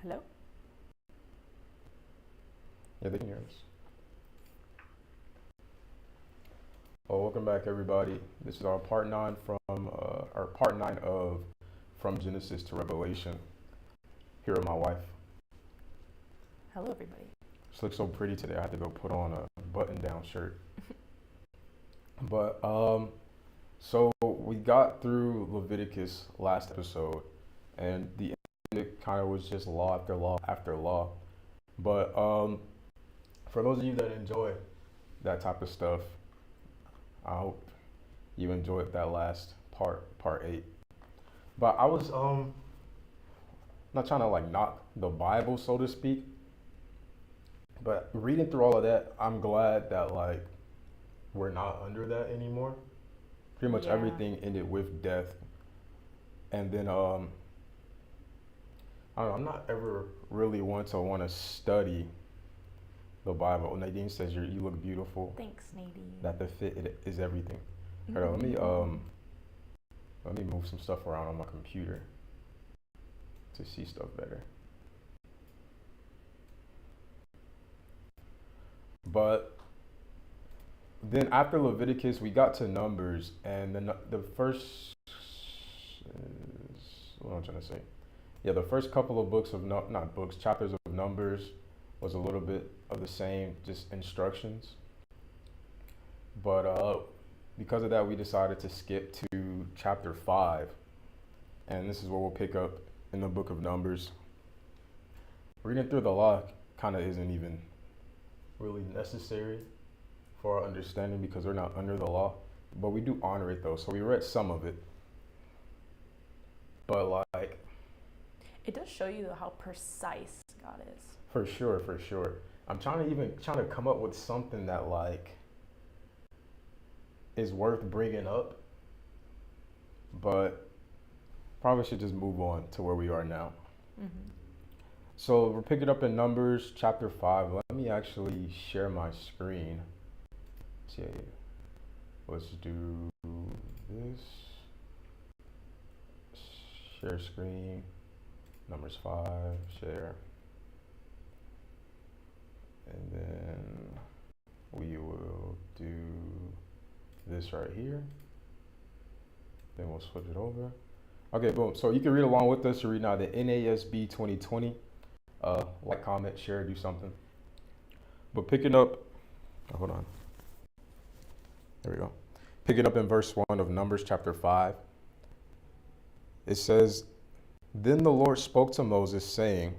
Hello? Yeah, they can hear us. Well, welcome back, everybody. This is our part nine of From Genesis to Revelation. Here with my wife. Hello, everybody. She looks so pretty today. I had to go put on a button-down shirt. But so we got through Leviticus last episode, and the end kind of was just law after law after law. But for those of you that enjoy that type of stuff, I hope you enjoyed that last part 8. But I was not trying to like knock the Bible, so to speak. But reading through all of that, I'm glad that like we're not under that anymore. Pretty much Yeah. everything ended with death. And then I don't know, I'm not ever really one to want to study the Bible. Nadine says you look beautiful. Thanks, Nadine. That the fit is everything. Hold on, let me move some stuff around on my computer to see stuff better. But then after Leviticus, we got to Numbers, and then the first, what am I trying to say? Yeah, the first couple of books of not books, chapters of Numbers was a little bit of the same, just instructions. But because of that, we decided to skip to chapter 5, and this is where we'll pick up in the book of Numbers. Reading through the law kind of isn't even really necessary for our understanding because we're not under the law, but we do honor it though. So we read some of it, but like It does show you how precise God is. for sure. I'm trying to come up with something that like is worth bringing up, but probably should just move on to where we are now. Mm-hmm. So we're picking up in Numbers chapter 5. Let me actually share my screen. See, let's do this. Share screen. Numbers 5. Share. And then we will do this right here. Then we'll switch it over. Okay, boom. So you can read along with us. You're reading out the NASB 2020. Like, comment, share, do something. But picking up, hold on. There we go. Picking up in verse 1 of Numbers chapter 5. It says, Then the Lord spoke to Moses, saying,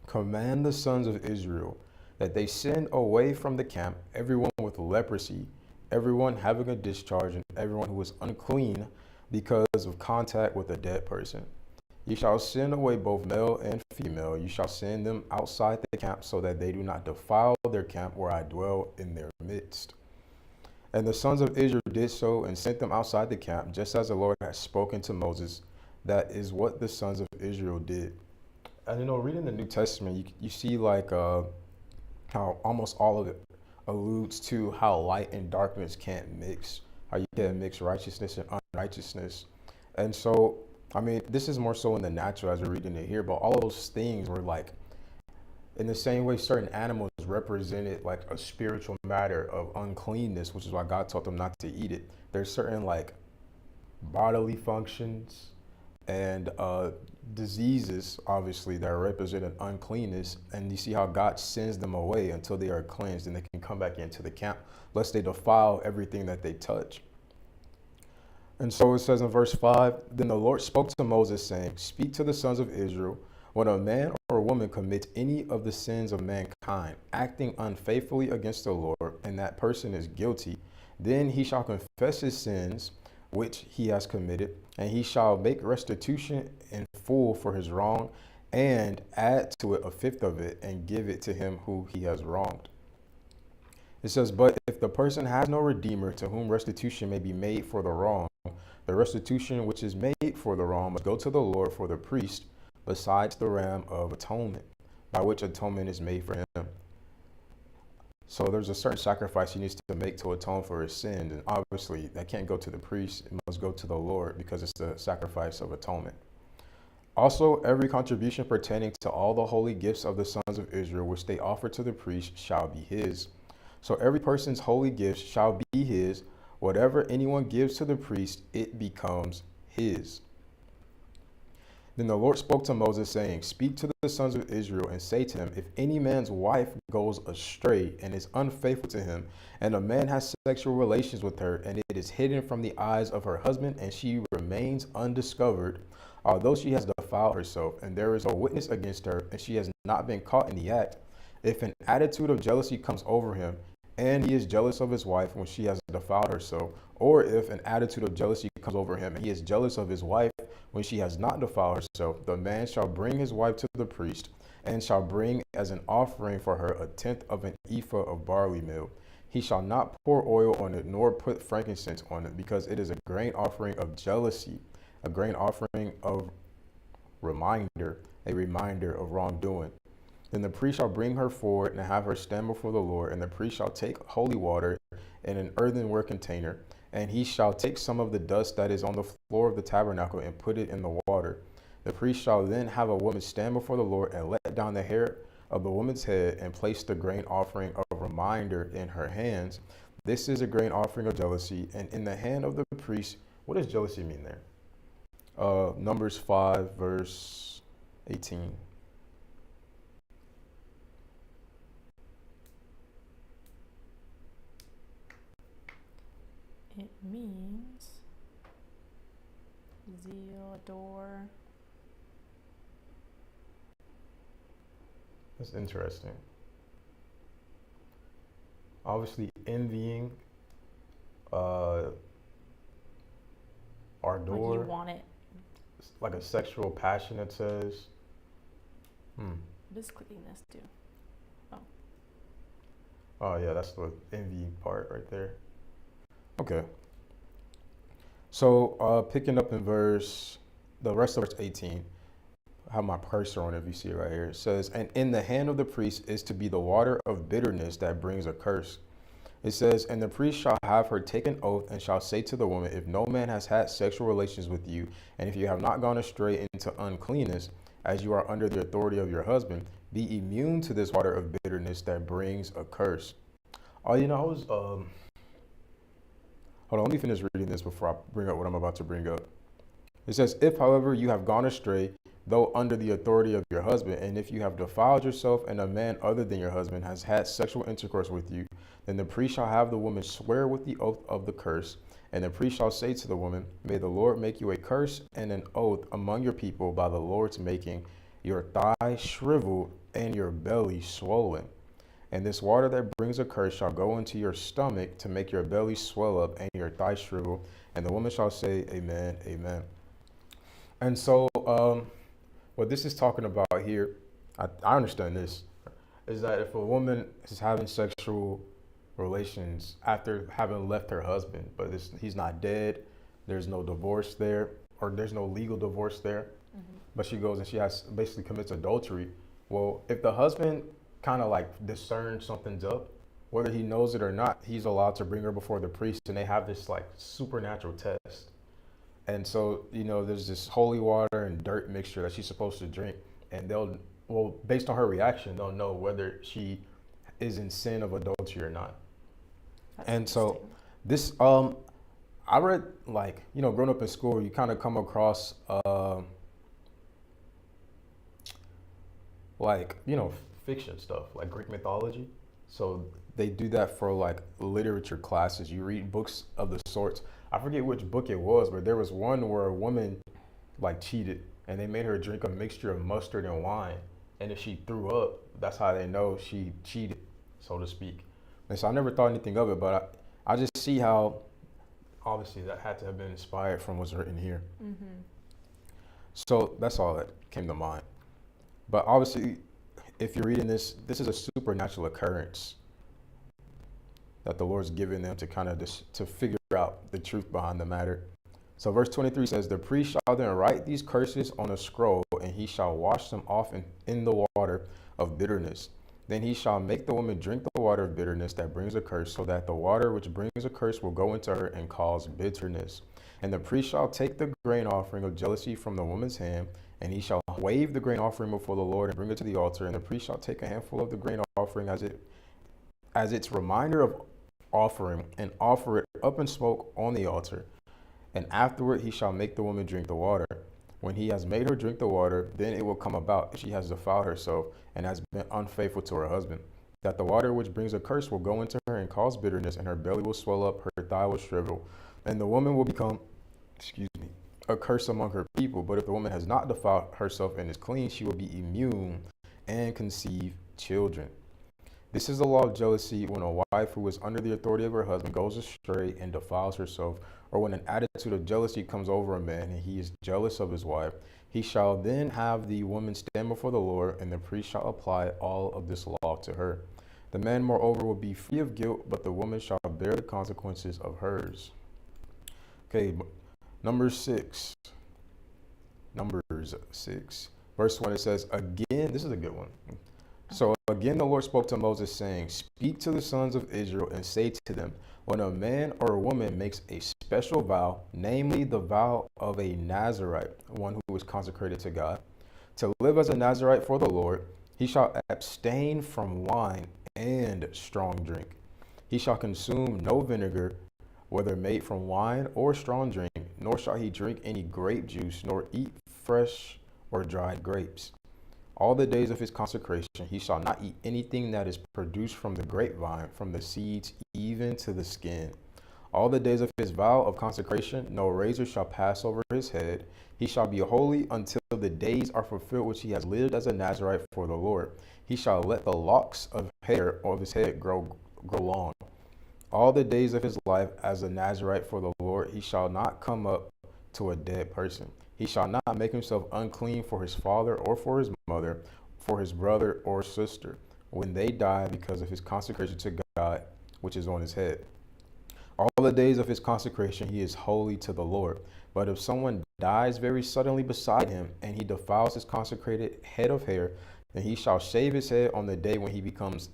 Command the sons of Israel that they send away from the camp everyone with leprosy, everyone having a discharge, and everyone who is unclean because of contact with a dead person. You shall send away both male and female. You shall send them outside the camp so that they do not defile their camp where I dwell in their midst. And the sons of Israel did so and sent them outside the camp, just as the Lord had spoken to Moses. That is what the sons of Israel did. And reading the New Testament, you see like how almost all of it alludes to how light and darkness can't mix, how you can't mix righteousness and unrighteousness. And so, I mean, this is more so in the natural as we're reading it here, but all of those things were like, in the same way certain animals represented like a spiritual matter of uncleanness, which is why God told them not to eat it. There's certain like bodily functions and diseases, obviously, that represent uncleanness, and you see how God sends them away until they are cleansed and they can come back into the camp, lest they defile everything that they touch. And so it says in verse 5, Then the Lord spoke to Moses, saying, Speak to the sons of Israel, when a man or a woman commits any of the sins of mankind, acting unfaithfully against the Lord, and that person is guilty, then he shall confess his sins which he has committed, and he shall make restitution in full for his wrong, and add to it a fifth of it, and give it to him who he has wronged. It says, But if the person has no redeemer to whom restitution may be made for the wrong, the restitution which is made for the wrong must go to the Lord for the priest, besides the ram of atonement, by which atonement is made for him. So there's a certain sacrifice he needs to make to atone for his sins. And obviously that can't go to the priest. It must go to the Lord because it's the sacrifice of atonement. Also, every contribution pertaining to all the holy gifts of the sons of Israel, which they offer to the priest, shall be his. So every person's holy gifts shall be his. Whatever anyone gives to the priest, it becomes his. Then the Lord spoke to Moses, saying, Speak to the sons of Israel and say to them, if any man's wife goes astray and is unfaithful to him, and a man has sexual relations with her, and it is hidden from the eyes of her husband, and she remains undiscovered, although she has defiled herself, and there is a witness against her, and she has not been caught in the act, if an attitude of jealousy comes over him, and he is jealous of his wife when she has defiled herself, or if an attitude of jealousy comes over him, and he is jealous of his wife when she has not defiled herself, the man shall bring his wife to the priest, and shall bring as an offering for her a tenth of an ephah of barley meal. He shall not pour oil on it, nor put frankincense on it, because it is a grain offering of jealousy, a grain offering of reminder, a reminder of wrongdoing. Then the priest shall bring her forward and have her stand before the Lord, and the priest shall take holy water in an earthenware container, and he shall take some of the dust that is on the floor of the tabernacle and put it in the water. The priest shall then have a woman stand before the Lord and let down the hair of the woman's head and place the grain offering of reminder in her hands. This is a grain offering of jealousy, and in the hand of the priest. What does jealousy mean there? Numbers 5, verse 18. It means zeal, adore. That's interesting. Obviously, envying, ardor, Like you want it. like a sexual passion, it says. Just clicking this too. Oh, yeah, that's the envy part right there. Okay. So, picking up in the rest of verse 18, I have my cursor on it, if you see it right here. It says, and in the hand of the priest is to be the water of bitterness that brings a curse. It says, and the priest shall have her take an oath and shall say to the woman, if no man has had sexual relations with you, and if you have not gone astray into uncleanness, as you are under the authority of your husband, be immune to this water of bitterness that brings a curse. Oh, I was, hold on, let me finish reading this before I bring up what I'm about to bring up. It says, if, however, you have gone astray, though under the authority of your husband, and if you have defiled yourself and a man other than your husband has had sexual intercourse with you, then the priest shall have the woman swear with the oath of the curse, and the priest shall say to the woman, may the Lord make you a curse and an oath among your people by the Lord's making your thigh shriveled and your belly swollen. And this water that brings a curse shall go into your stomach to make your belly swell up and your thigh shrivel. And the woman shall say, amen, amen. And so what this is talking about here, I understand this, is that if a woman is having sexual relations after having left her husband, but he's not dead, there's no divorce there, or there's no legal divorce there, but she goes and she basically commits adultery. Well, if the husband kind of like discerns something's up, whether he knows it or not, he's allowed to bring her before the priest, and they have this like supernatural test. And so, there's this holy water and dirt mixture that she's supposed to drink, and based on her reaction, they'll know whether she is in sin of adultery or not. That's And so this, I read, like, growing up in school, you kind of come across, like, fiction stuff, like Greek mythology. So they do that for like literature classes. You read books of the sorts. I forget which book it was, but there was one where a woman like cheated, and they made her drink a mixture of mustard and wine. And if she threw up, that's how they know she cheated, so to speak. And so I never thought anything of it, but I just see how obviously that had to have been inspired from what's written here. So that's all that came to mind. But obviously, if you're reading this is a supernatural occurrence that the Lord's given them to kind of to figure out the truth behind the matter. So verse 23 says, the priest shall then write these curses on a scroll, and he shall wash them off in the water of bitterness. Then he shall make the woman drink the water of bitterness that brings a curse, so that the water which brings a curse will go into her and cause bitterness. And the priest shall take the grain offering of jealousy from the woman's hand, And he shall wave the grain offering before the Lord and bring it to the altar. And the priest shall take a handful of the grain offering as its reminder of offering, and offer it up in smoke on the altar. And afterward he shall make the woman drink the water. When he has made her drink the water, then it will come about, if she has defiled herself and has been unfaithful to her husband, that the water which brings a curse will go into her and cause bitterness, and her belly will swell up, her thigh will shrivel, and the woman will become, a curse among her people. But if the woman has not defiled herself and is clean, she will be immune and conceive children. This is the law of jealousy when a wife who is under the authority of her husband goes astray and defiles herself, or when an attitude of jealousy comes over a man and he is jealous of his wife. He shall then have the woman stand before the Lord, and the priest shall apply all of this law to her. The man, moreover, will be free of guilt, but the woman shall bear the consequences of hers. Okay, Numbers 6. Verse 1, it says, again, this is a good one. So again, the Lord spoke to Moses, saying, speak to the sons of Israel and say to them, when a man or a woman makes a special vow, namely the vow of a Nazirite, one who is consecrated to God, to live as a Nazirite for the Lord, he shall abstain from wine and strong drink. He shall consume no vinegar, whether made from wine or strong drink, nor shall he drink any grape juice, nor eat fresh or dried grapes. All the days of his consecration he shall not eat anything that is produced from the grapevine, from the seeds even to the skin. All the days of his vow of consecration no razor shall pass over his head. He shall be holy until the days are fulfilled which he has lived as a Nazirite for the Lord. He shall let the locks of hair of his head grow long. All the days of his life as a Nazirite for the Lord he shall not come up to a dead person. He shall not make himself unclean for his father or for his mother, for his brother or sister, when they die, because of his consecration to God, which is on his head. All the days of his consecration he is holy to the Lord. But if someone dies very suddenly beside him, and he defiles his consecrated head of hair, then he shall shave his head on the day when he becomes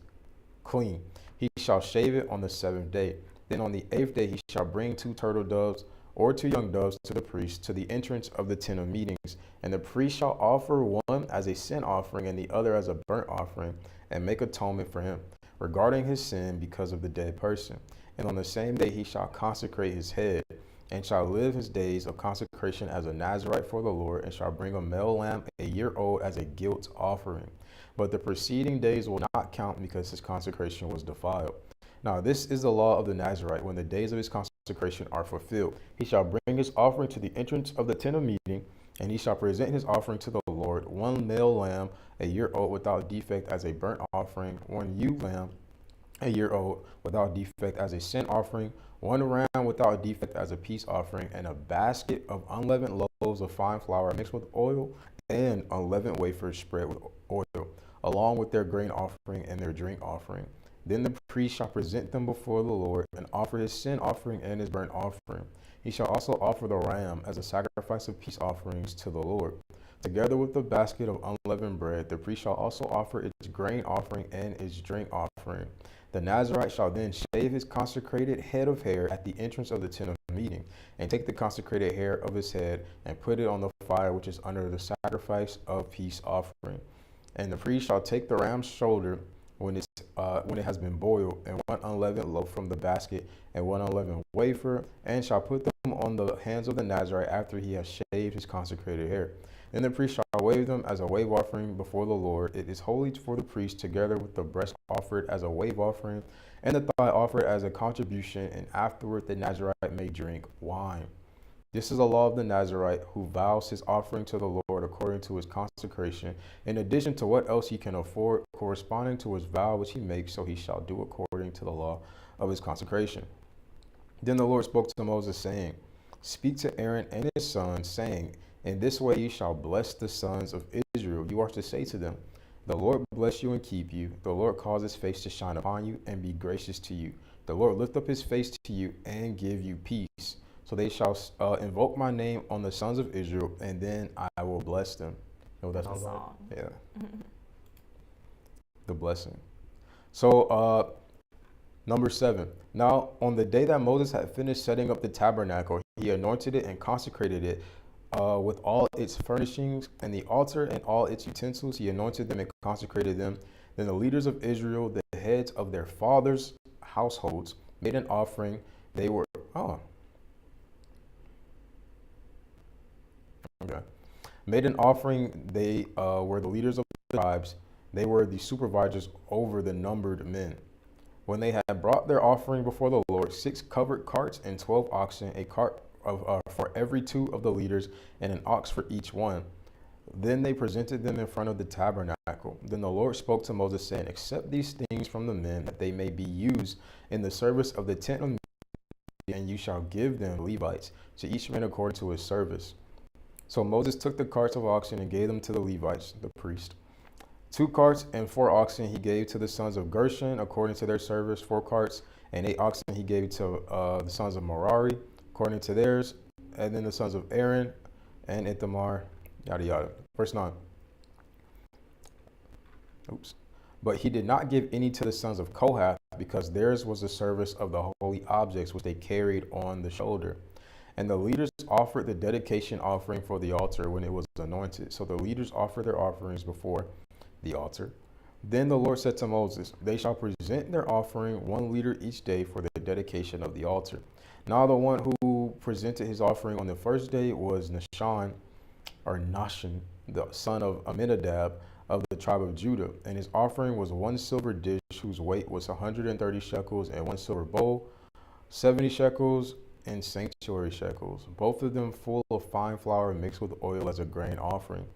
clean. He shall shave it on the 7th day. Then on the 8th day he shall bring 2 turtle doves or 2 young doves to the priest, to the entrance of the tent of meetings. And the priest shall offer one as a sin offering and the other as a burnt offering, and make atonement for him, regarding his sin because of the dead person. And on the same day he shall consecrate his head, and shall live his days of consecration as a Nazirite for the Lord, and shall bring a male lamb a year old as a guilt offering. But the preceding days will not count, because his consecration was defiled. Now this is the law of the Nazirite when the days of his consecration are fulfilled. He shall bring his offering to the entrance of the tent of meeting, and he shall present his offering to the Lord, 1 male lamb a year old without defect as a burnt offering, 1 ewe lamb a year old without defect as a sin offering, 1 ram without defect as a peace offering, and a basket of unleavened loaves of fine flour mixed with oil, and unleavened wafers spread with oil, along with their grain offering and their drink offering. Then the priest shall present them before the Lord, and offer his sin offering and his burnt offering. He shall also offer the ram as a sacrifice of peace offerings to the Lord. Together with the basket of unleavened bread, the priest shall also offer its grain offering and its drink offering. The Nazirite shall then shave his consecrated head of hair at the entrance of the tent of meeting, and take the consecrated hair of his head and put it on the fire which is under the sacrifice of peace offering. And the priest shall take the ram's shoulder when it has been boiled, and 1 unleavened loaf from the basket, and 1 unleavened wafer, and shall put them on the hands of the Nazirite after he has shaved his consecrated hair. Then the priest shall wave them as a wave offering before the Lord. It is holy for the priest, together with the breast offered as a wave offering, and the thigh offered as a contribution, and afterward the Nazirite may drink wine. This is the law of the Nazirite, who vows his offering to the Lord according to his consecration, in addition to what else he can afford, corresponding to his vow which he makes, so he shall do according to the law of his consecration. Then the Lord spoke to Moses, saying, speak to Aaron and his sons, saying, in this way you shall bless the sons of Israel. You are to say to them, the Lord bless you and keep you. The Lord cause his face to shine upon you and be gracious to you. The Lord lift up his face to you and give you peace. So they shall invoke my name on the sons of Israel, and then I will bless them. You know what that's all about? Yeah. The blessing. So number 7. Now on the day that Moses had finished setting up the tabernacle, he anointed it and consecrated it with all its furnishings, and the altar and all its utensils. He anointed them and consecrated them. Then the leaders of Israel, the heads of their fathers' households, made an offering. They were, okay. Made an offering. They were the leaders of the tribes. They were the supervisors over the numbered men. When they had brought their offering before the Lord, 6 covered carts and 12 oxen, a cart for every 2 of the leaders, and an ox for each one. Then they presented them in front of the tabernacle. Then the Lord spoke to Moses, saying, "Accept these things from the men, that they may be used in the service of the tent of meeting, and you shall give them Levites, to each man according to his service." So Moses took the carts of oxen and gave them to the Levites, the priest. 2 carts and 4 oxen he gave to the sons of Gershon according to their service. 4 carts and 8 oxen he gave to the sons of Merari according to theirs. And then the sons of Aaron and Ithamar, yada yada. Verse 9. Oops. But he did not give any to the sons of Kohath, because theirs was the service of the holy objects which they carried on the shoulder. And the leaders offered the dedication offering for the altar when it was anointed. So the leaders offered their offerings before the altar. Then the Lord said to Moses, "They shall present their offering 1 liter each day for the dedication of the altar." Now the one who presented his offering on the first day was Nahshon, the son of Amminadab of the tribe of Judah. And his offering was 1 silver dish whose weight was 130 shekels, and 1 silver bowl, 70 shekels, and sanctuary shekels, both of them full of fine flour mixed with oil as a grain offering.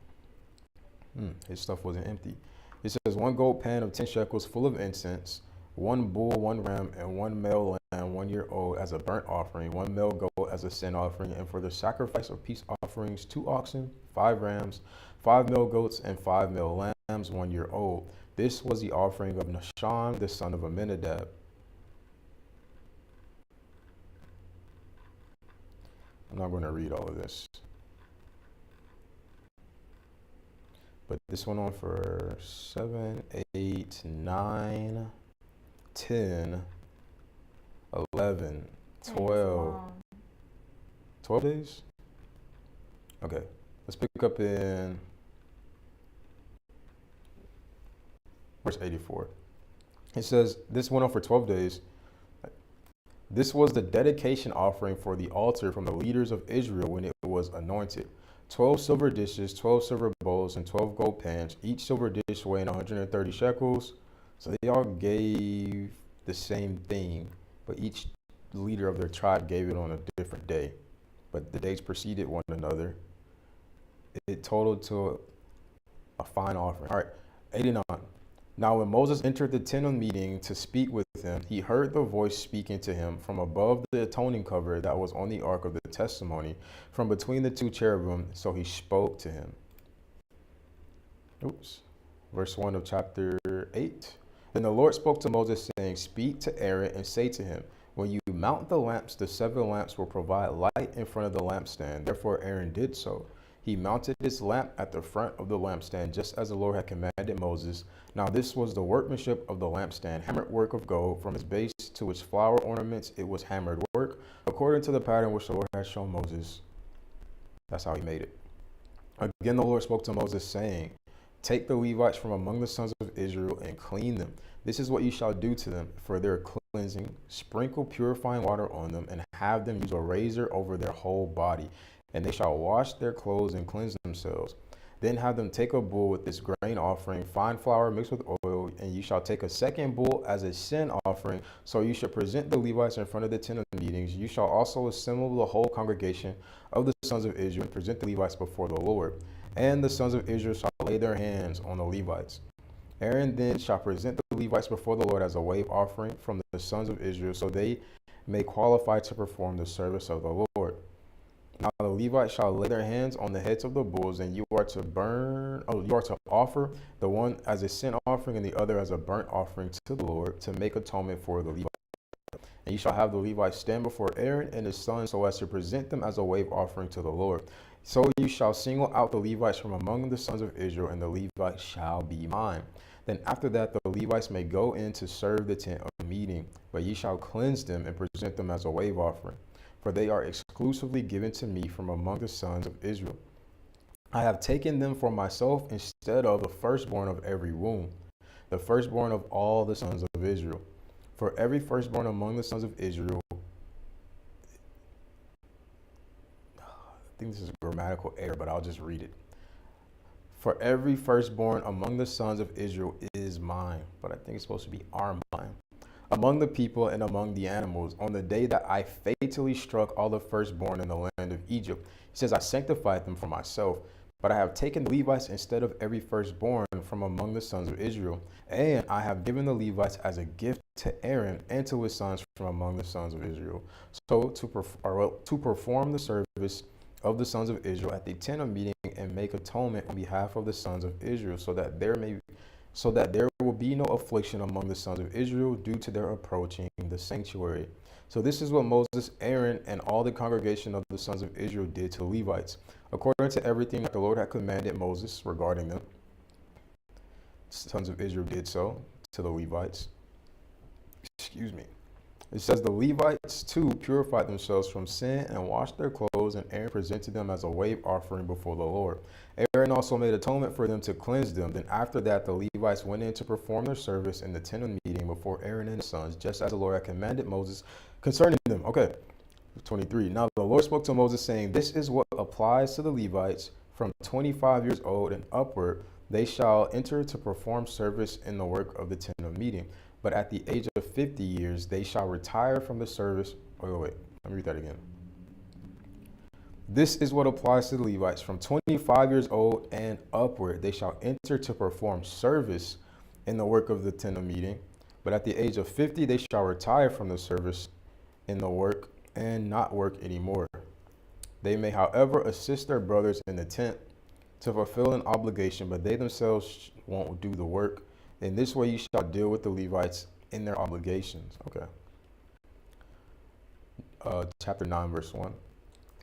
His stuff wasn't empty. It says 1 gold pan of 10 shekels full of incense, 1 bull, 1 ram, and 1 male lamb 1 year old as a burnt offering, 1 male goat as a sin offering, and for the sacrifice of peace offerings 2 oxen, 5 rams, 5 male goats, and 5 male lambs 1 year old. This was the offering of Nahshon, the son of Amminadab. I'm not going to read all of this. But this went on for 7, 8, 9, 10, 11, 12. 12 days? Okay. Let's pick up in verse 84. It says, this went on for 12 days. This was the dedication offering for the altar from the leaders of Israel when it was anointed. 12 silver dishes, 12 silver bowls, and 12 gold pans, each silver dish weighing 130 shekels. So they all gave the same thing, but each leader of their tribe gave it on a different day. But the days preceded one another. It totaled to a fine offering. All right, 89. Now when Moses entered the tent of meeting to speak with him, he heard the voice speaking to him from above the atoning cover that was on the ark of the testimony, from between the 2 cherubim, so he spoke to him. Verse 1 of chapter 8. Then the Lord spoke to Moses, saying, "Speak to Aaron and say to him, when you mount the lamps, the 7 lamps will provide light in front of the lampstand." Therefore Aaron did so. He mounted his lamp at the front of the lampstand, just as the Lord had commanded Moses. Now this was the workmanship of the lampstand, hammered work of gold. From its base to its flower ornaments, it was hammered work, according to the pattern which the Lord had shown Moses. That's how he made it. Again the Lord spoke to Moses, saying, "Take the Levites from among the sons of Israel and clean them. This is what you shall do to them for their cleansing. Sprinkle purifying water on them, and have them use a razor over their whole body. And they shall wash their clothes and cleanse themselves. Then have them take a bull with its grain offering, fine flour mixed with oil, and you shall take a second bull as a sin offering. So you shall present the Levites in front of the tent of meetings. You shall also assemble the whole congregation of the sons of Israel and present the Levites before the Lord. And the sons of Israel shall lay their hands on the Levites. Aaron then shall present the Levites before the Lord as a wave offering from the sons of Israel, so they may qualify to perform the service of the Lord. Now the Levites shall lay their hands on the heads of the bulls, and you are to offer the one as a sin offering and the other as a burnt offering to the Lord, to make atonement for the Levites. And you shall have the Levites stand before Aaron and his sons, so as to present them as a wave offering to the Lord. So you shall single out the Levites from among the sons of Israel, and the Levites shall be mine. Then after that the Levites may go in to serve the tent of meeting, but ye shall cleanse them and present them as a wave offering. for they are exclusively given to me from among the sons of Israel. I have taken them for myself instead of the firstborn of every womb, the firstborn of all the sons of Israel. For every firstborn among the sons of Israel, I think this is a grammatical error, but I'll just read it. For every firstborn among the sons of Israel is mine, but I think it's supposed to be our mine. Among the people and among the animals, on the day that I fatally struck all the firstborn in the land of Egypt, he says, I sanctified them for myself, but I have taken the Levites instead of every firstborn from among the sons of Israel, and I have given the Levites as a gift to Aaron and to his sons from among the sons of Israel, so to perform the service of the sons of Israel at the tent of meeting and make atonement on behalf of the sons of Israel, so that there will be no affliction among the sons of Israel due to their approaching the sanctuary. So this is what Moses, Aaron, and all the congregation of the sons of Israel did to the Levites, according to everything that the Lord had commanded Moses regarding them. The sons of Israel did so to the Levites. Excuse me. It says the Levites too purified themselves from sin and washed their clothes, and Aaron presented them as a wave offering before the Lord. Aaron also made atonement for them to cleanse them. Then after that, the Levites went in to perform their service in the tent of meeting before Aaron and his sons, just as the Lord had commanded Moses concerning them. Okay, 23. Now the Lord spoke to Moses, saying, this is what applies to the Levites from 25 years old and upward. They shall enter to perform service in the work of the tent of meeting. But at the age of 50 years, they shall retire from the service. Wait, let me read that again. This is what applies to the Levites from 25 years old and upward. They shall enter to perform service in the work of the tent of meeting. But at the age of 50, they shall retire from the service in the work and not work anymore. They may, however, assist their brothers in the tent to fulfill an obligation, but they themselves won't do the work. In this way you shall deal with the Levites in their obligations. Okay. Chapter 9, verse 1.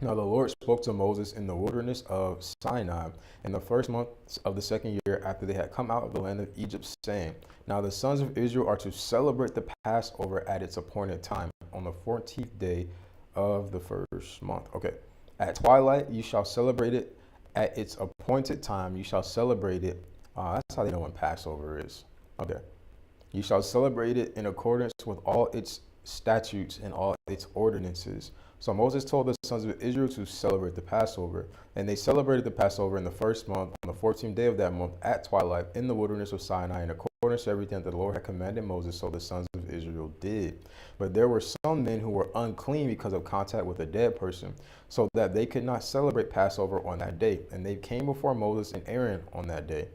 Now the Lord spoke to Moses in the wilderness of Sinai in the first month of the second year after they had come out of the land of Egypt, saying, now the sons of Israel are to celebrate the Passover at its appointed time on the 14th day of the first month. Okay. At twilight you shall celebrate it. At its appointed time you shall celebrate it. That's how they know when Passover is. Okay. You shall celebrate it in accordance with all its statutes and all its ordinances. So Moses told the sons of Israel to celebrate the Passover, and they celebrated the Passover in the first month, on the 14th day of that month, at twilight, in the wilderness of Sinai, in accordance to everything that the Lord had commanded Moses, so the sons of Israel did. But there were some men who were unclean because of contact with a dead person, so that they could not celebrate Passover on that day, and they came before Moses and Aaron on that day.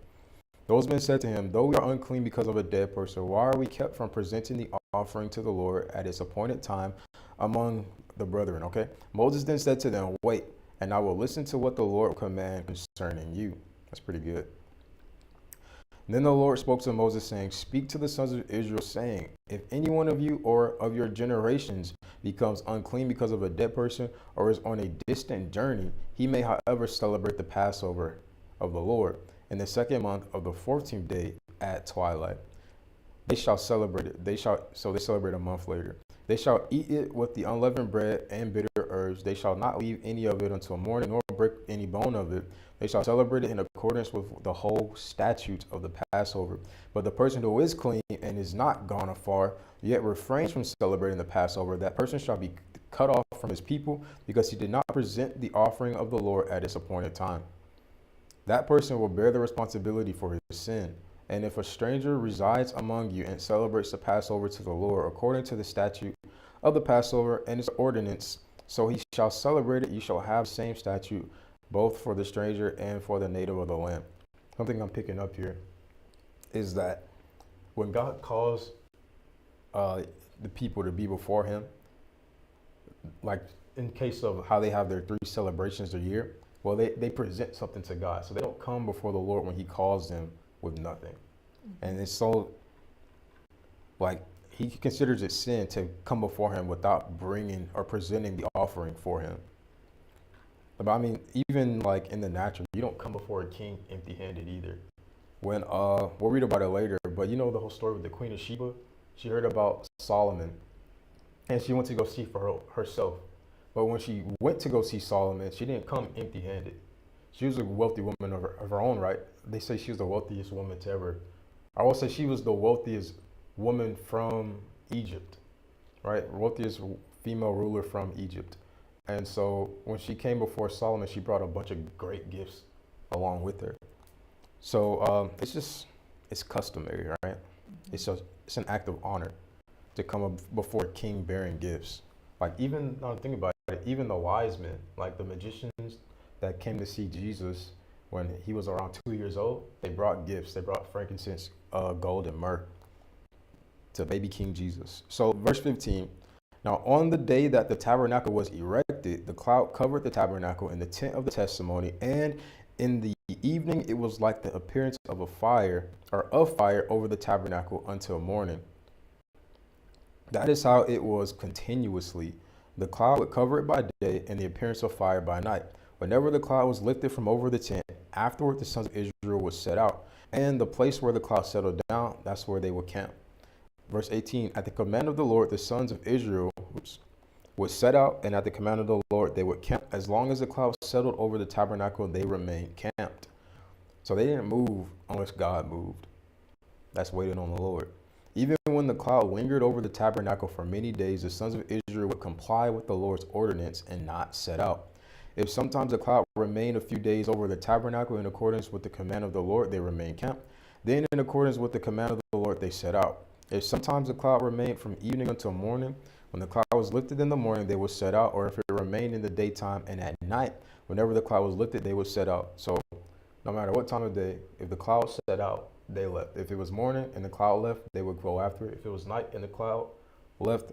Those men said to him, though we are unclean because of a dead person, why are we kept from presenting the offering to the Lord at its appointed time among the brethren? Okay. Moses then said to them, wait, and I will listen to what the Lord will command concerning you. That's pretty good. And then the Lord spoke to Moses, saying, speak to the sons of Israel, saying, if any one of you or of your generations becomes unclean because of a dead person or is on a distant journey, he may, however, celebrate the Passover of the Lord in the second month of the 14th day at twilight. They shall celebrate it. So they celebrate a month later. They shall eat it with the unleavened bread and bitter herbs. They shall not leave any of it until morning, nor break any bone of it. They shall celebrate it in accordance with the whole statute of the Passover. But the person who is clean and is not gone afar, yet refrains from celebrating the Passover, that person shall be cut off from his people, because he did not present the offering of the Lord at its appointed time. That person will bear the responsibility for his sin. And if a stranger resides among you and celebrates the Passover to the Lord according to the statute of the Passover and its ordinance, so he shall celebrate it, you shall have the same statute, both for the stranger and for the native of the land. Something I'm picking up here is that when God calls the people to be before him, like in case of how they have their 3 celebrations a year, well, they present something to God. So they don't come before the Lord when he calls them with nothing. And it's so, like, he considers it sin to come before him without bringing or presenting the offering for him. But I mean, even like in the natural, you don't come before a king empty-handed either. When we'll read about it later, but you know the whole story with the Queen of Sheba? She heard about Solomon, and she went to go see for herself. But when she went to go see Solomon, she didn't come empty-handed. She was a wealthy woman of her own right. They say she was the wealthiest woman to ever. I will say she was the wealthiest woman from Egypt, right? Wealthiest female ruler from Egypt. And so when she came before Solomon, she brought a bunch of great gifts along with her. So it's customary, right? It's an act of honor to come up before a king bearing gifts. Like even now think about it, even the wise men, like the magicians that came to see Jesus when he was around 2 years old, they brought gifts. They brought frankincense, gold, and myrrh to baby King Jesus. So verse 15. Now on the day that the tabernacle was erected, the cloud covered the tabernacle and the tent of the testimony, and in the evening it was like the appearance of a fire or of fire over the tabernacle until morning. That is how it was continuously. The cloud would cover it by day and the appearance of fire by night. Whenever the cloud was lifted from over the tent, afterward the sons of Israel would set out. And the place where the cloud settled down, that's where they would camp. Verse 18, at the command of the Lord, the sons of Israel would set out, and at the command of the Lord, they would camp. As long as the cloud settled over the tabernacle, they remained camped. So they didn't move unless God moved. That's waiting on the Lord. Even when the cloud lingered over the tabernacle for many days, the sons of Israel would comply with the Lord's ordinance and not set out. If sometimes the cloud remained a few days over the tabernacle in accordance with the command of the Lord, they remained camped. Then in accordance with the command of the Lord, they set out. If sometimes the cloud remained from evening until morning, when the cloud was lifted in the morning, they would set out. Or if it remained in the daytime and at night, whenever the cloud was lifted, they would set out. So no matter what time of day, if the cloud set out, they left. If it was morning and the cloud left, they would go after it. If it was night and the cloud left,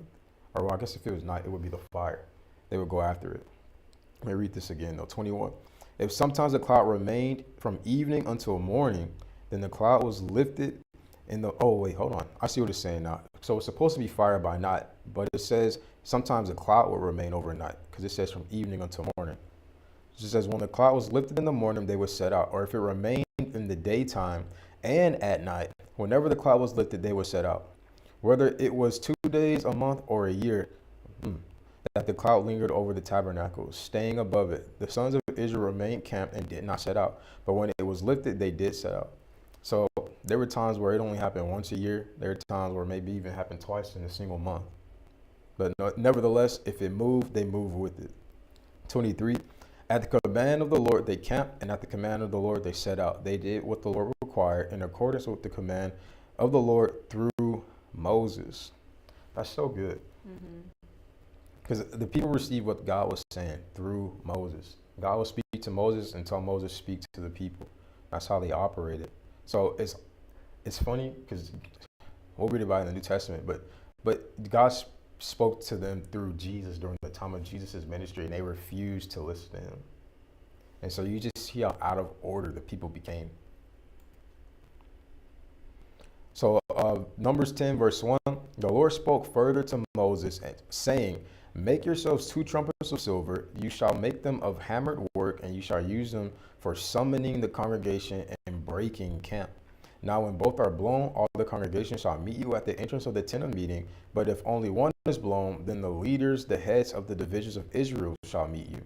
or well, I guess if it was night, it would be the fire. They would go after it. Let me read this again though. 21. If sometimes the cloud remained from evening until morning, then the cloud was lifted in the, oh wait, hold on. I see what it's saying now. So it's supposed to be fire by night, but it says sometimes the cloud will remain overnight because it says from evening until morning. It just says when the cloud was lifted in the morning, they would set out. Or if it remained in the daytime and at night, whenever the cloud was lifted, they would set out. Whether it was 2 days, a month, or a year, that the cloud lingered over the tabernacle, staying above it. The sons of Israel remained camped and did not set out. But when it was lifted, they did set out. So there were times where it only happened once a year. There were times where maybe even happened twice in a single month. But nevertheless, if it moved, they moved with it. 23. At the command of the Lord, they camped, and at the command of the Lord, they set out. They did what the Lord required in accordance with the command of the Lord through Moses. That's so good. Because the people received what God was saying through Moses. God will speak to Moses until Moses speaks to the people. That's how they operated. So it's funny because we'll read about it in the New Testament, but God spoke to them through Jesus during the time of Jesus' ministry, and they refused to listen to him. And so you just see how out of order the people became. So Numbers 10 verse 1, the Lord spoke further to Moses saying, make yourselves 2 trumpets of silver. You shall make them of hammered work, and you shall use them for summoning the congregation and breaking camp. Now when both are blown, all the congregation shall meet you at the entrance of the tent of meeting. But if only one is blown, then the leaders, the heads of the divisions of Israel, shall meet you.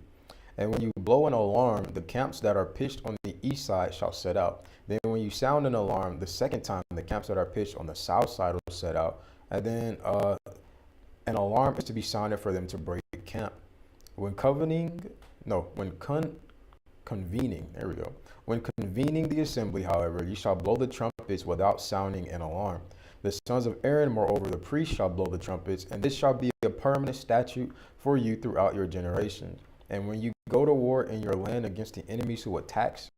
And when you blow an alarm, the camps that are pitched on the east side shall set out. Then when you sound an alarm the second time, the camps that are pitched on the south side will set out. And then an alarm is to be sounded for them to break camp. When convening, there we go. When convening the assembly, however, you shall blow the trumpets without sounding an alarm. The sons of Aaron, moreover, the priests shall blow the trumpets, and this shall be a permanent statute for you throughout your generations. And when you go to war in your land against the enemy who attacks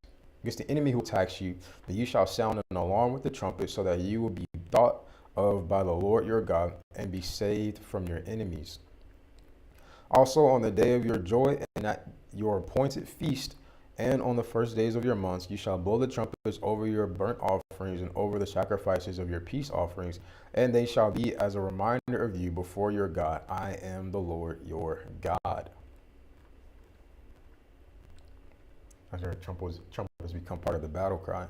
you, then you shall sound an alarm with the trumpet, so that you will be thought of by the Lord your God and be saved from your enemies. Also on the day of your joy and at your appointed feast and on the first days of your months, you shall blow the trumpets over your burnt offerings and over the sacrifices of your peace offerings, and they shall be as a reminder of you before your God. I am the Lord your God. That's where trumpets become part of the battle cry.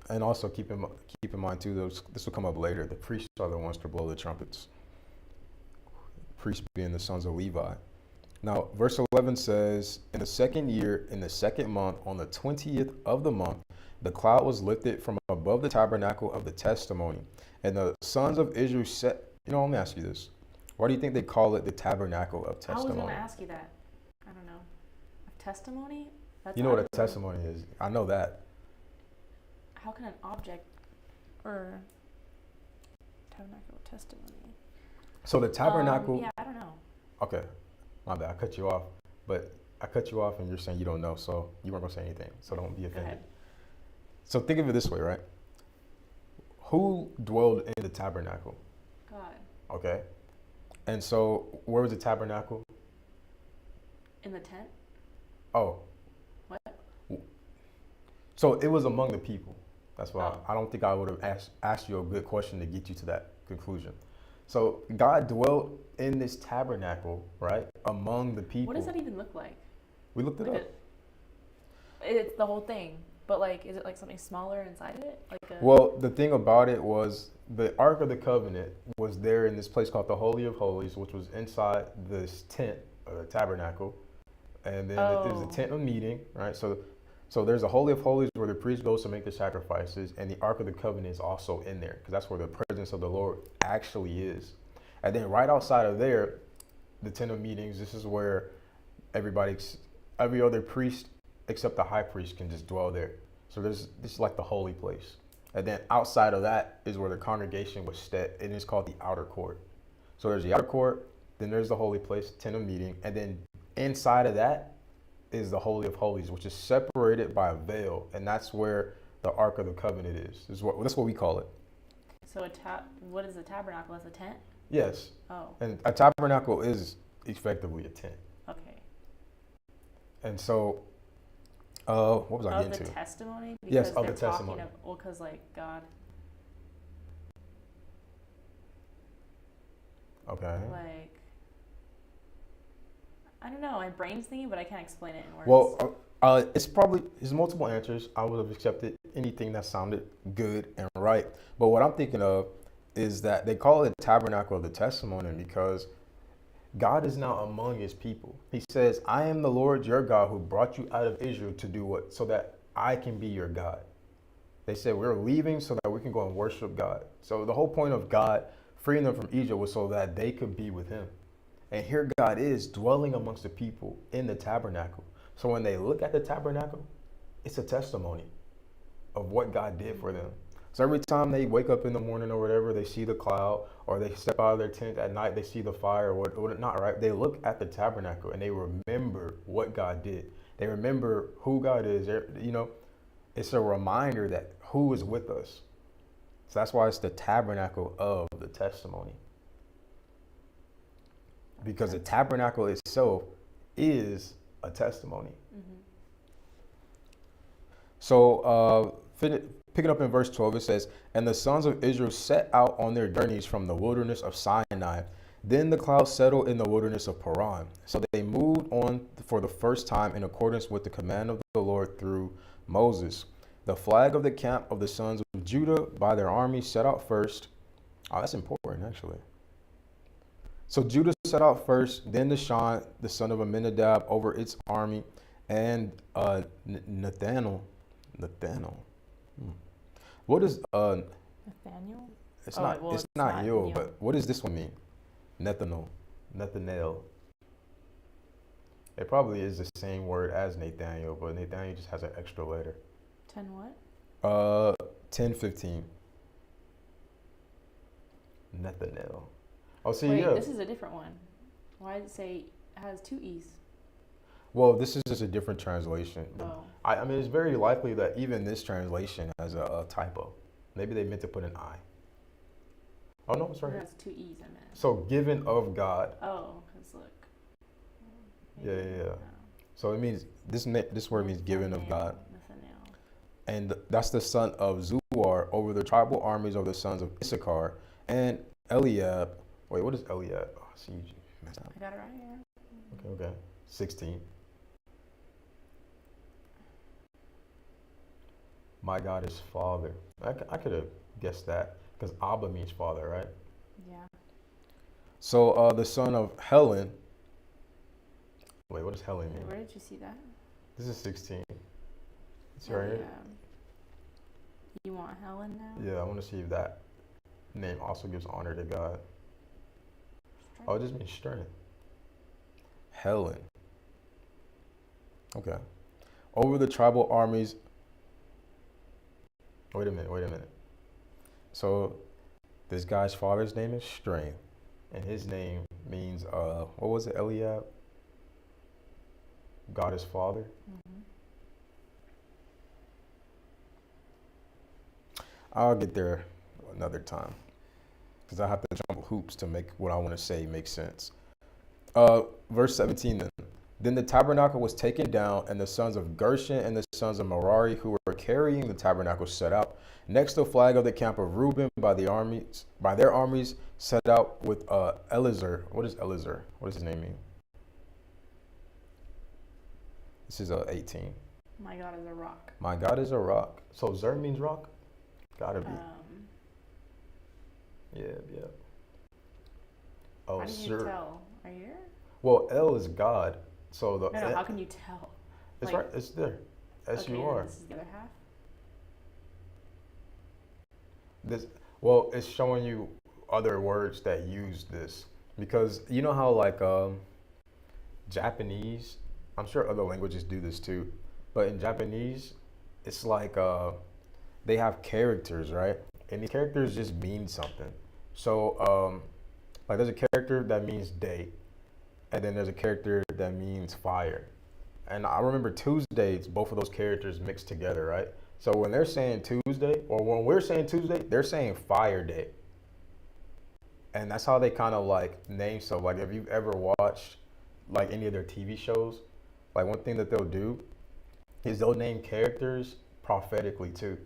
And also keep in mind too, this will come up later. The priests are the ones to blow the trumpets. priests being the sons of Levi. Now, verse 11 says, in the second year, in the second month, on the 20th of the month, the cloud was lifted from above the tabernacle of the testimony. And the sons of Israel set, let me ask you this. Why do you think they call it the tabernacle of testimony? I was going to ask you that. I don't know. Of testimony? You know what a testimony is? I know that. How can an object or tabernacle of testimony? So the tabernacle. Yeah, I don't know. Okay, my bad. I cut you off, but I cut you off, and you're saying you don't know, so you weren't gonna say anything. So don't be offended. So think of it this way, right? Who dwelled in the tabernacle? God. Okay. And so, where was the tabernacle? In the tent. Oh. What? So it was among the people. That's why I don't think I would have asked you a good question to get you to that conclusion. So God dwelt in this tabernacle, right, among the people. What does that even look like? We looked it up. It's the whole thing, but like, is it like something smaller inside of it? Well, the thing about it was the Ark of the Covenant was there in this place called the Holy of Holies, which was inside this tent, or the tabernacle, and then there's a tent of meeting, right? So there's a Holy of Holies where the priest goes to make the sacrifices, and the Ark of the Covenant is also in there, because that's where the presence of the Lord actually is. And then right outside of there, the tent of meetings, this is where every other priest except the high priest can just dwell there. So this is like the holy place. And then outside of that is where the congregation was set, and it's called the outer court. So there's the outer court, then there's the holy place, tent of meeting, and then inside of that is the Holy of Holies, which is separated by a veil, and that's where the Ark of the Covenant is. That's what we call it. So what is a tabernacle? Is a tent? Yes. Oh. And a tabernacle is effectively a tent. Okay. And so, what was I getting to? Of the testimony? Because yes, of the testimony. Because like God. Okay. Like, I don't know. My brain's thinking, but I can't explain it in words. Well, there's multiple answers. I would have accepted anything that sounded good and right. But what I'm thinking of is that they call it the tabernacle of the testimony because God is now among his people. He says, I am the Lord your God who brought you out of Israel to do what? So that I can be your God. They said we're leaving so that we can go and worship God. So the whole point of God freeing them from Egypt was so that they could be with him. And here God is dwelling amongst the people in the tabernacle. So when they look at the tabernacle, it's a testimony of what God did for them. So every time they wake up in the morning or whatever, they see the cloud, or they step out of their tent at night, they see the fire or not, right? They look at the tabernacle and they remember what God did. They remember who God is. It's a reminder that who is with us. So that's why it's the tabernacle of the testimony. Because the tabernacle itself is a testimony. Mm-hmm. So picking up in verse 12, it says, and the sons of Israel set out on their journeys from the wilderness of Sinai. Then the cloud settled in the wilderness of Paran. So they moved on for the first time in accordance with the command of the Lord through Moses. The flag of the camp of the sons of Judah by their armies set out first. Oh, that's important, actually. So Judah set out first, then Dashan, the son of Amminadab, over its army, and Nathanael. What is Nathaniel? It's not Yo, but what does this one mean? Nathanael. It probably is the same word as Nathaniel, but Nathaniel just has an extra letter. 10 what? 10:15. Nathanael. Oh, see, wait, yeah. This is a different one. Why does it say it has 2 E's? Well, this is just a different translation. Oh. I mean, it's very likely that even this translation has a typo. Maybe they meant to put an I. Oh, no, it's right here. It has 2 E's, I meant. So, given of God. Oh, because look. Yeah. So, it means, this word means given of God. Nathaniel. And that's the son of Zuar over the tribal armies of the sons of Issachar. And Eliab. Wait, what is Eliab? Oh, see, you messed up. I got it right here. Okay. 16. My God is Father. I could have guessed that because Abba means Father, right? Yeah. So the son of Helen. Wait, what does Helen mean? Where did you see that? This is 16. It's Oh, right here. yeah. You want Helen now? Yeah, I want to see if that name also gives honor to God. Strength. Oh, it just means strength. Helen. Okay. Over the tribal armies. Wait a minute. So this guy's father's name is Strength, and his name means what was it, Eliab? God is father. Mm-hmm. I'll get there another time because I have to jump hoops to make what I want to say make sense. Verse 17 then. Then the tabernacle was taken down, and the sons of Gershon and the sons of Merari who were carrying the tabernacle set out. Next, the flag of the camp of Reuben by their armies set out with Eliezer. What is Eliezer? What does his name mean? This is 18. My God is a rock. My God is a rock. So Zer means rock? Gotta be. Yeah. Oh, how do you Zer. tell? Are you here? Well, El is God. So the No, how can you tell? It's like, right. It's there. Okay, SUR. this is the other half. This. Well, it's showing you other words that use this because you know how like Japanese. I'm sure other languages do this too, but in Japanese, it's like they have characters, right? And these characters just mean something. So like there's a character that means day, and then there's a character that means fire. And I remember Tuesdays, both of those characters mixed together, right? So when they're saying Tuesday, or when we're saying Tuesday, they're saying fire day. And that's how they kind of like name stuff. Like if you've ever watched like any of their TV shows, like one thing that they'll do is they'll name characters prophetically too.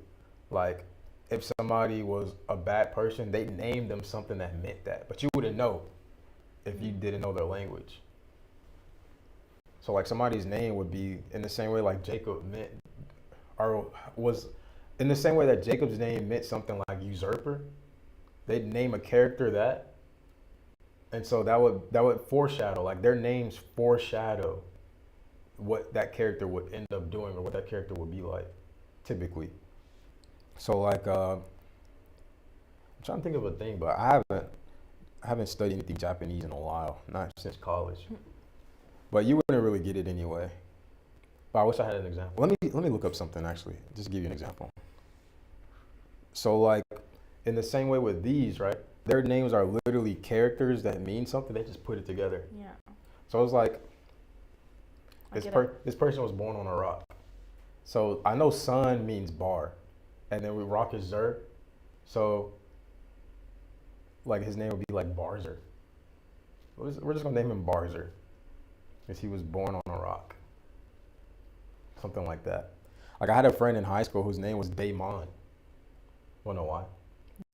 Like if somebody was a bad person, they name them something that meant that. But you wouldn't know if you didn't know their language. So like somebody's name would be in the same way like Jacob meant, or was in the same way that Jacob's name meant something like usurper. They'd name a character that, and so that would foreshadow, like their names foreshadow what that character would end up doing or what that character would be like, typically. So like I'm trying to think of a thing, but I haven't studied anything Japanese in a while, not since college. But you wouldn't really get it anyway. But I wish I had an example. Let me look up something actually, just to give you an example. So like in the same way with these, right? Their names are literally characters that mean something. They just put it together. Yeah. So it's like this person was born on a rock. So I know sun means bar, and then we rock is Zer. So like his name would be like Barzer. We're just gonna name him Barzer, because he was born on a rock. Something like that. Like I had a friend in high school whose name was Damon. Wanna know why?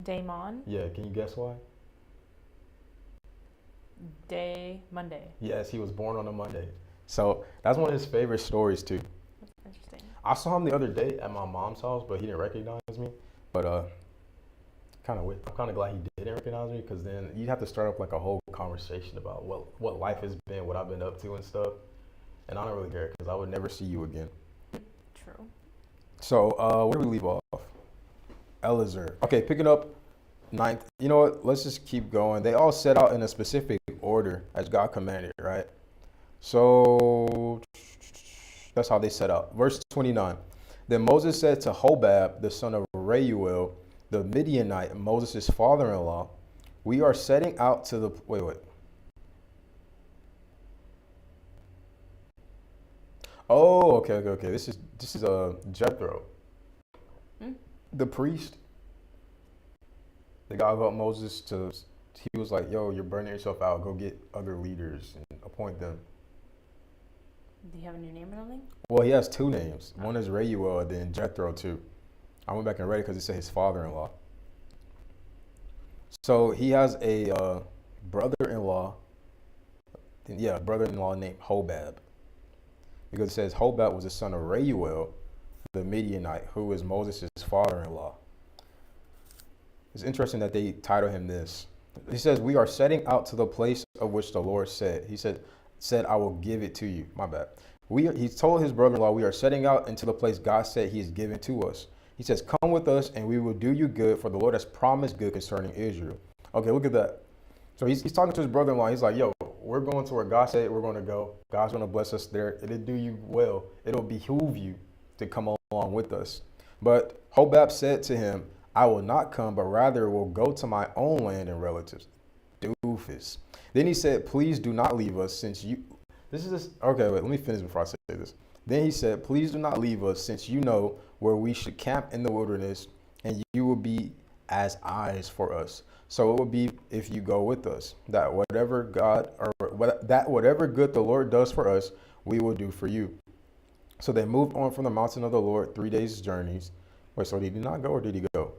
Damon. Yeah, can you guess why? Monday. Yes, he was born on a Monday. So that's one of his favorite stories too. That's interesting. I saw him the other day at my mom's house, but he didn't recognize me. But I'm kind of glad he didn't recognize me, because then you'd have to start up like a whole conversation about what life has been, what I've been up to and stuff. And I don't really care because I would never see you again. True. So where do we leave off? Eliezer. Okay, picking up 9th. You know what? Let's just keep going. They all set out in a specific order as God commanded, right? So that's how they set out. Verse 29. Then Moses said to Hobab, the son of Reuel, the Midianite, Moses' father-in-law, we are setting out to the... Wait. Oh, okay. This is Jethro, the priest. The guy who helped Moses to... He was like, yo, you're burning yourself out. Go get other leaders and appoint them. Do you have a new name or something? Well, he has two names. One is Reuel, and then Jethro too. I went back and read it because it said his father-in-law. So he has a brother-in-law. Yeah, brother-in-law named Hobab. Because it says Hobab was the son of Reuel, the Midianite, who was Moses' father-in-law. It's interesting that they title him this. He says, we are setting out to the place of which the Lord said. He said, I will give it to you. My bad. He told his brother-in-law, we are setting out into the place God said he has given to us. He says, come with us and we will do you good, for the Lord has promised good concerning Israel. Okay, look at that. So he's talking to his brother-in-law. He's like, yo, we're going to where God said we're going to go. God's going to bless us there. It'll do you well. It'll behoove you to come along with us. But Hobab said to him, I will not come, but rather will go to my own land and relatives. Doofus. Then he said, please do not leave us since you... Okay, wait, let me finish before I say this. Then he said, please do not leave us since you know where we should camp in the wilderness, and you will be as eyes for us. So it will be if you go with us, that whatever good the Lord does for us, we will do for you. So they moved on from the mountain of the Lord 3 days' journeys. Wait, so did he not go or did he go?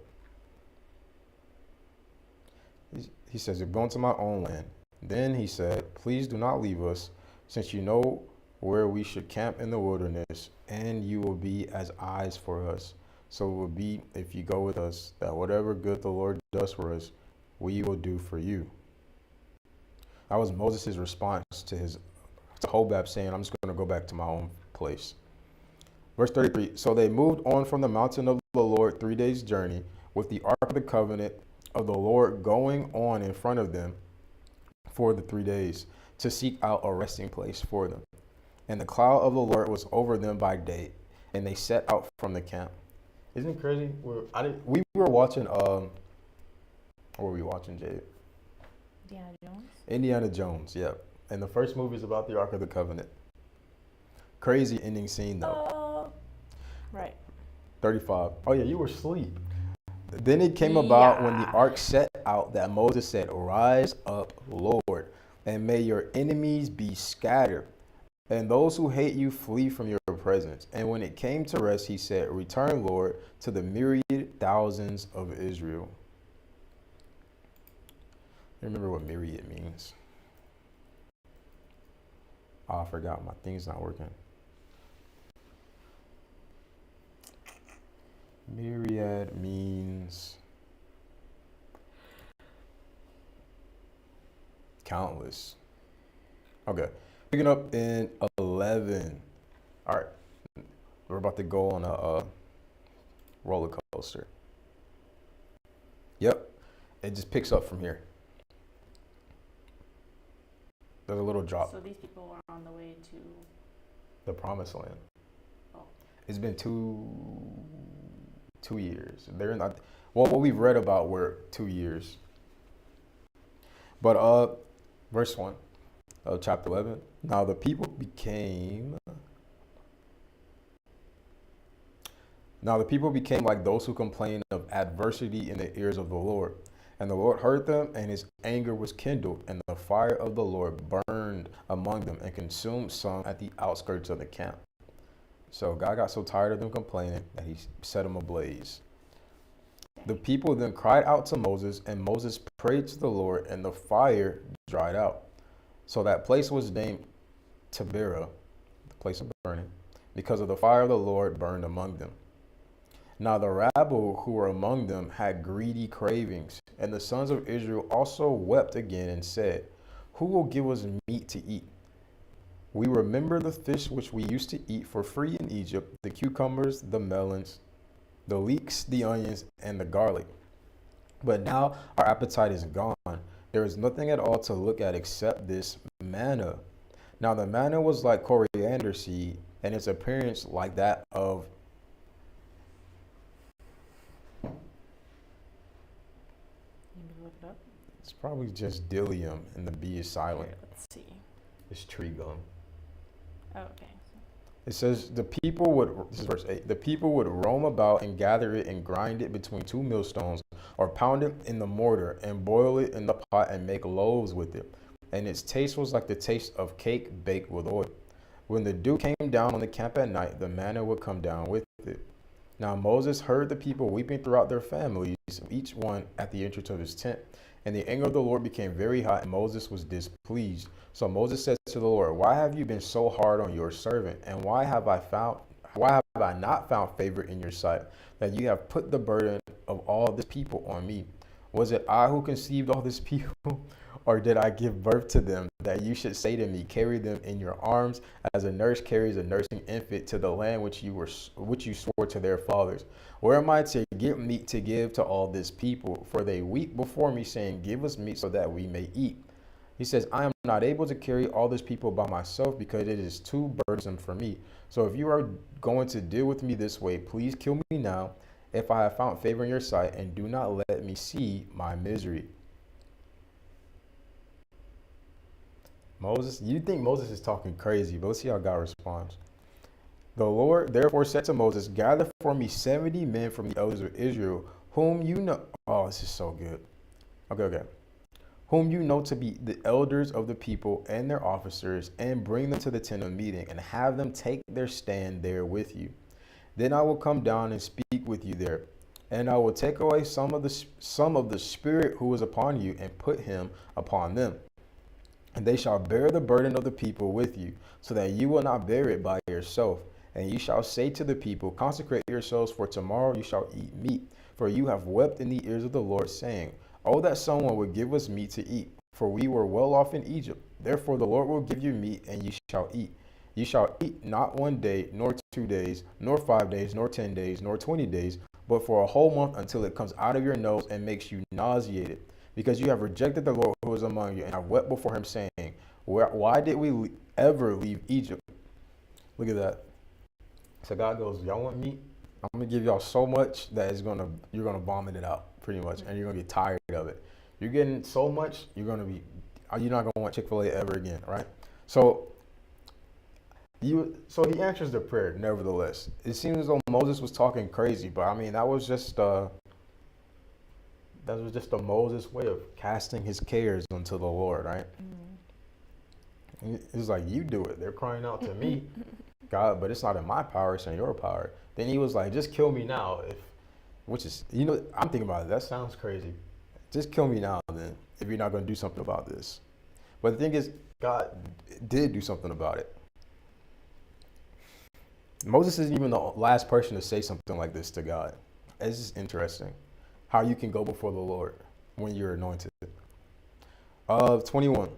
He says, you're going to my own land. Then he said, please do not leave us, since you know where we should camp in the wilderness, and you will be as eyes for us. So it will be if you go with us, that whatever good the Lord does for us, we will do for you. That was Moses' response to Hobab saying, I'm just going to go back to my own place. Verse 33, so they moved on from the mountain of the Lord 3 days' journey, with the ark of the covenant of the Lord going on in front of them for the 3 days, to seek out a resting place for them. And the cloud of the Lord was over them by day, and they set out from the camp. Isn't it crazy? We were watching, what were we watching, Jade? Indiana Jones? Indiana Jones, yeah. And the first movie is about the Ark of the Covenant. Crazy ending scene, though. Right. 35. Oh, yeah, you were asleep. Then it came about when the ark set out that Moses said, rise up, Lord, and may your enemies be scattered, and those who hate you flee from your presence. And when it came to rest, he said, return, Lord, to the myriad thousands of Israel. Remember what myriad means. Oh, I forgot. My thing's not working. Myriad means countless. Okay. Picking up in 11. All right. We're about to go on a roller coaster. Yep. It just picks up from here. There's a little drop. So these people are on the way to the promised land. Oh. It's been 2 years. They're not. Well, what we've read about were 2 years. But verse 1 of chapter 11. Now the people became like those who complain of adversity in the ears of the Lord. And the Lord heard them, and his anger was kindled, and the fire of the Lord burned among them and consumed some at the outskirts of the camp. So God got so tired of them complaining that he set them ablaze. The people then cried out to Moses, and Moses prayed to the Lord, and the fire dried out. So that place was named Taberah, the place of burning, because of the fire of the Lord burned among them. Now the rabble who were among them had greedy cravings, and the sons of Israel also wept again and said, who will give us meat to eat? We remember the fish which we used to eat for free in Egypt, the cucumbers, the melons, the leeks, the onions, and the garlic. But now our appetite is gone. There is nothing at all to look at except this manna. Now the manna was like coriander seed, and its appearance like that of look it up. It's probably just dillium, and the B is silent. Here, let's see. It's tree gum. Oh, okay. It says this is verse 8, the people would roam about and gather it and grind it between two millstones, or pound it in the mortar and boil it in the pot and make loaves with it. And its taste was like the taste of cake baked with oil. When the dew came down on the camp at night, the manna would come down with it. Now Moses heard the people weeping throughout their families, each one at the entrance of his tent. And the anger of the Lord became very hot, and Moses was displeased. So Moses said to the Lord, why have you been so hard on your servant? And why have I not found favor in your sight, that you have put the burden of all this people on me? Was it I who conceived all these people? Or did I give birth to them, that you should say to me, carry them in your arms, as a nurse carries a nursing infant to the land which you swore to their fathers? Where am I to get meat to give to all this people? For they weep before me, saying, give us meat so that we may eat. He says, I am not able to carry all this people by myself, because it is too burdensome for me. So if you are going to deal with me this way, please kill me now, if I have found favor in your sight, and do not let me see my misery. Moses, you think Moses is talking crazy, but let's see how God responds. The Lord therefore said to Moses, gather for me 70 men from the elders of Israel, whom you know. Oh, this is so good. Okay. Whom you know to be the elders of the people and their officers, and bring them to the tent of meeting, and have them take their stand there with you. Then I will come down and speak with you there, and I will take away some of the spirit who is upon you, and put him upon them. And they shall bear the burden of the people with you, so that you will not bear it by yourself. And you shall say to the people, consecrate yourselves, for tomorrow you shall eat meat. For you have wept in the ears of the Lord, saying, oh, that someone would give us meat to eat, for we were well off in Egypt. Therefore the Lord will give you meat, and you shall eat. You shall eat not 1 day, nor 2 days, nor 5 days, nor 10 days, nor 20 days, but for a whole month, until it comes out of your nose and makes you nauseated. Because you have rejected the Lord who is among you, and have wept before him, saying, why did we ever leave Egypt? Look at that. So God goes, y'all want meat? I'm going to give y'all so much that you're going to vomit it out, pretty much, and you're going to get tired of it. You're getting so much, you're not going to want Chick-fil-A ever again, right? So he answers the prayer, nevertheless. It seems as though Moses was talking crazy, but I mean, that was just a Moses way of casting his cares unto the Lord, right? It's like, you do it. They're crying out to me, God, but it's not in my power, it's in your power. Then he was like, just kill me now. I'm thinking about it. That sounds crazy. Just kill me now, then, if you're not going to do something about this. But the thing is, God did do something about it. Moses isn't even the last person to say something like this to God. It's just interesting how you can go before the Lord when you're anointed. 21.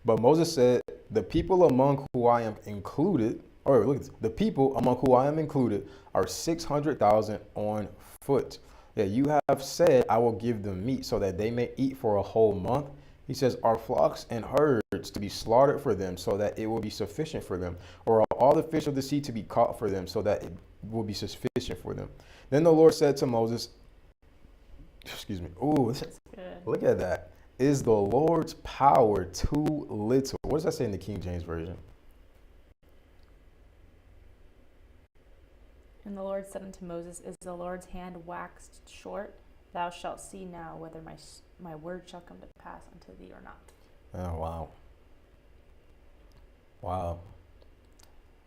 But Moses said, the people among whom I am included are 600,000 on foot. That you have said, I will give them meat so that they may eat for a whole month. He says, are flocks and herds to be slaughtered for them, so that it will be sufficient for them? Or are all the fish of the sea to be caught for them, so that it will be sufficient for them? Then the Lord said to Moses, excuse me. Ooh, look at that. Is the Lord's power too little? What does that say in the King James Version? And the Lord said unto Moses, is the Lord's hand waxed short? Thou shalt see now whether my word shall come to pass unto thee or not. Oh, wow. Wow.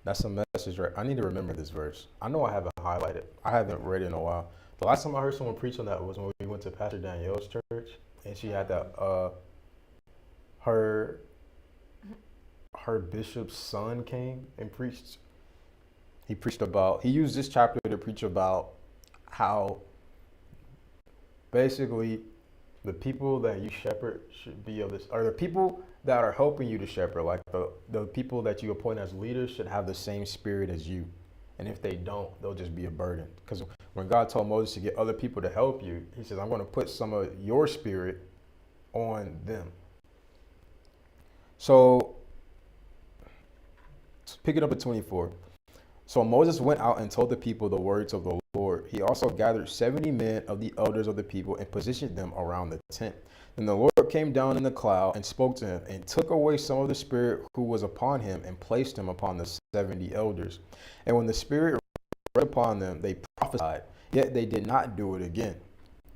That's a message, right? I need to remember this verse. I know I haven't highlighted. I haven't read it in a while. The last time I heard someone preach on that was when we went to Pastor Danielle's church, and she had that, her bishop's son came and preached. He used this chapter to preach about how basically the people that you shepherd should be of this, or the people that are helping you to shepherd, like the people that you appoint as leaders should have the same spirit as you. And if they don't, they'll just be a burden. Because when God told Moses to get other people to help you, he says, I'm going to put some of your spirit on them. So pick it up at 24. So Moses went out and told the people the words of the Lord. He also gathered 70 men of the elders of the people and positioned them around the tent. Then the Lord came down in the cloud and spoke to him, and took away some of the spirit who was upon him, and placed him upon the 70 elders. And when the spirit rested upon them, they prophesied, yet they did not do it again.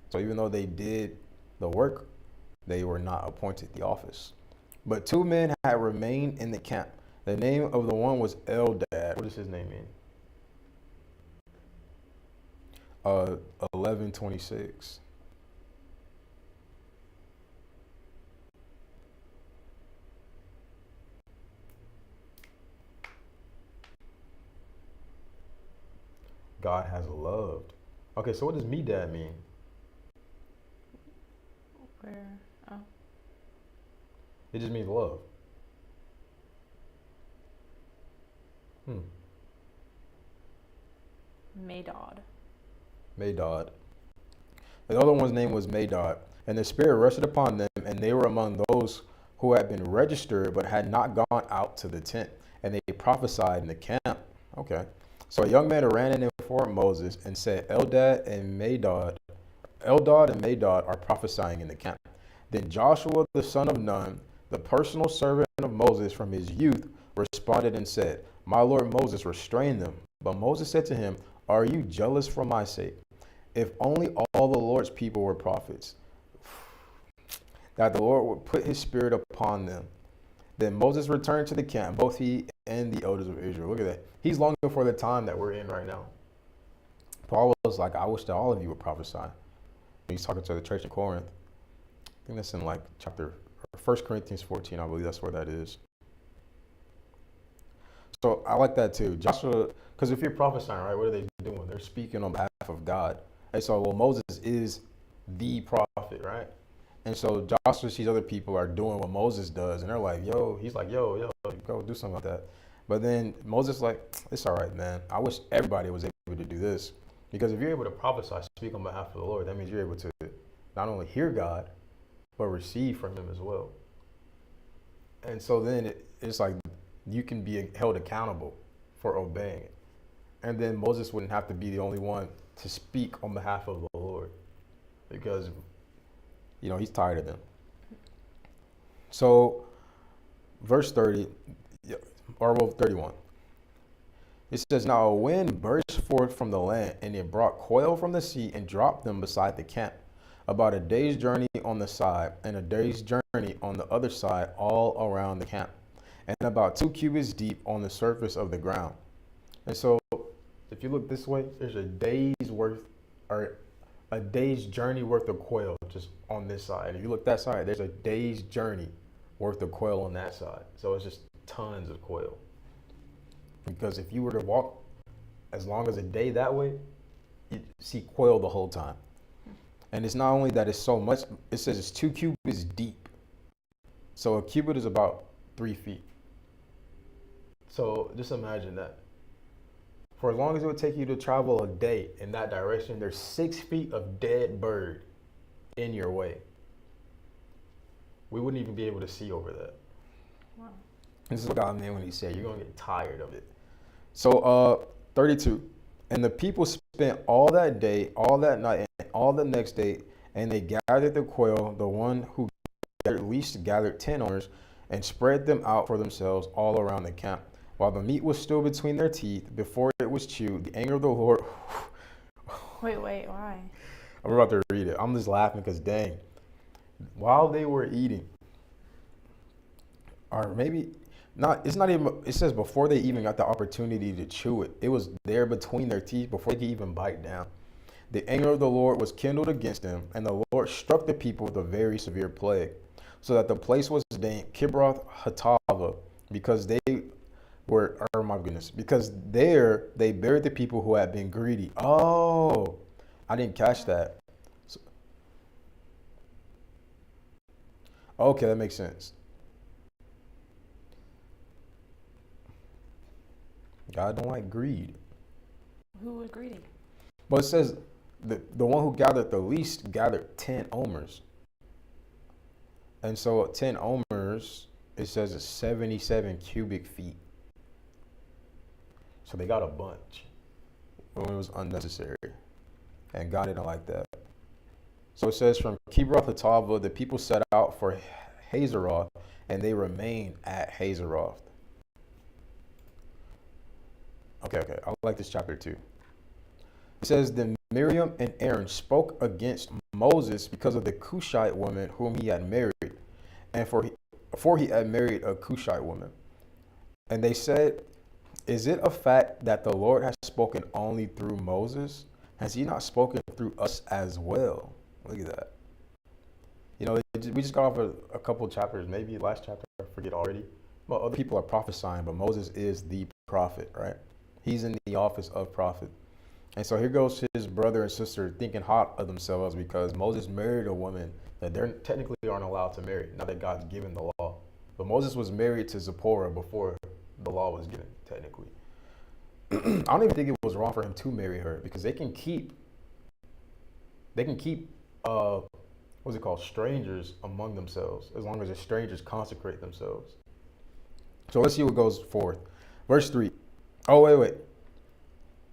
So even though they did the work, they were not appointed the office. But 2 men had remained in the camp. The name of the one was Eldad. What does his name mean? 11:26. God has loved. Okay, so what does Medad mean? Where? Oh. It just means love. Madod. Madod. The other one's name was Madod. And the Spirit rested upon them, and they were among those who had been registered but had not gone out to the tent. And they prophesied in the camp. Okay. So a young man ran in before Moses and said, Eldad and Madod are prophesying in the camp. Then Joshua the son of Nun, the personal servant of Moses from his youth, responded and said, My Lord Moses, restrain them. But Moses said to him, Are you jealous for my sake? If only all the Lord's people were prophets, that the Lord would put his spirit upon them. Then Moses returned to the camp, both he and the elders of Israel. Look at that. He's longing for the time that we're in right now. Paul was like, I wish that all of you would prophesy. He's talking to the church in Corinth. I think that's in like chapter 1 Corinthians 14. I believe that's where that is. So I like that too. Joshua, because if you're prophesying, right, what are they doing? They're speaking on behalf of God. And so, well, Moses is the prophet, right? And so Joshua sees other people are doing what Moses does, and they're like, he's like, yo, go do something like that. But then Moses like, it's all right, man. I wish everybody was able to do this. Because if you're able to prophesy, speak on behalf of the Lord, that means you're able to not only hear God, but receive from him as well. And so then it's like you can be held accountable for obeying it. And then Moses wouldn't have to be the only one to speak on behalf of the Lord because, he's tired of them. So verse 30, or 31. It says, Now a wind burst forth from the land, and it brought quail from the sea and dropped them beside the camp, about a day's journey on the side, and a day's journey on the other side, all around the camp, and about 2 cubits deep on the surface of the ground. And so, if you look this way, there's a day's journey worth of quail just on this side. And if you look that side, there's a day's journey worth of quail on that side. So it's just tons of quail. Because if you were to walk as long as a day that way, you'd see quail the whole time. And it's not only that it's so much, it says it's 2 cubits deep. So a cubit is about 3 feet. So just imagine that. For as long as it would take you to travel a day in that direction, there's 6 feet of dead bird in your way. We wouldn't even be able to see over that. Wow. This is what God meant when he said, you're going to get tired of it. So 32. And the people spent all that day, all that night, and all the next day, and they gathered the quail. The one who gathered least gathered 10 owners, and spread them out for themselves all around the camp. While the meat was still between their teeth, before it was chewed, the anger of the Lord. Wait, why? I'm about to read it. I'm just laughing because dang. While they were eating, or maybe not, it's not even, it says before they even got the opportunity to chew it, it was there between their teeth before they could even bite down. The anger of the Lord was kindled against them, and the Lord struck the people with a very severe plague, so that the place was named Kibroth Hattaavah, because because there they buried the people who had been greedy. Oh, I didn't catch that. Okay, that makes sense. God don't like greed. Who was greedy? But it says the one who gathered the least gathered 10 omers. And so 10 omers, it says it's 77 cubic feet. So they got a bunch when it was unnecessary. And God didn't like that. So it says from Kibroth Hattaavah, the people set out for Hazeroth, and they remained at Hazeroth. Okay. I like this chapter too. It says, Then Miriam and Aaron spoke against Moses because of the Cushite woman whom he had married, and for he had married a Cushite woman. And they said, Is it a fact that the Lord has spoken only through Moses? Has he not spoken through us as well? Look at that. We just got off a couple chapters, maybe last chapter, I forget already. Well, other people are prophesying, but Moses is the prophet, right? He's in the office of prophet. And so here goes his brother and sister thinking hot of themselves because Moses married a woman that they technically aren't allowed to marry now that God's given the law. But Moses was married to Zipporah before the law was given, technically. I don't even think it was wrong for him to marry her because they can keep what's it called, strangers among themselves, as long as the strangers consecrate themselves. So let's see what goes forth. Verse 3. Oh, wait.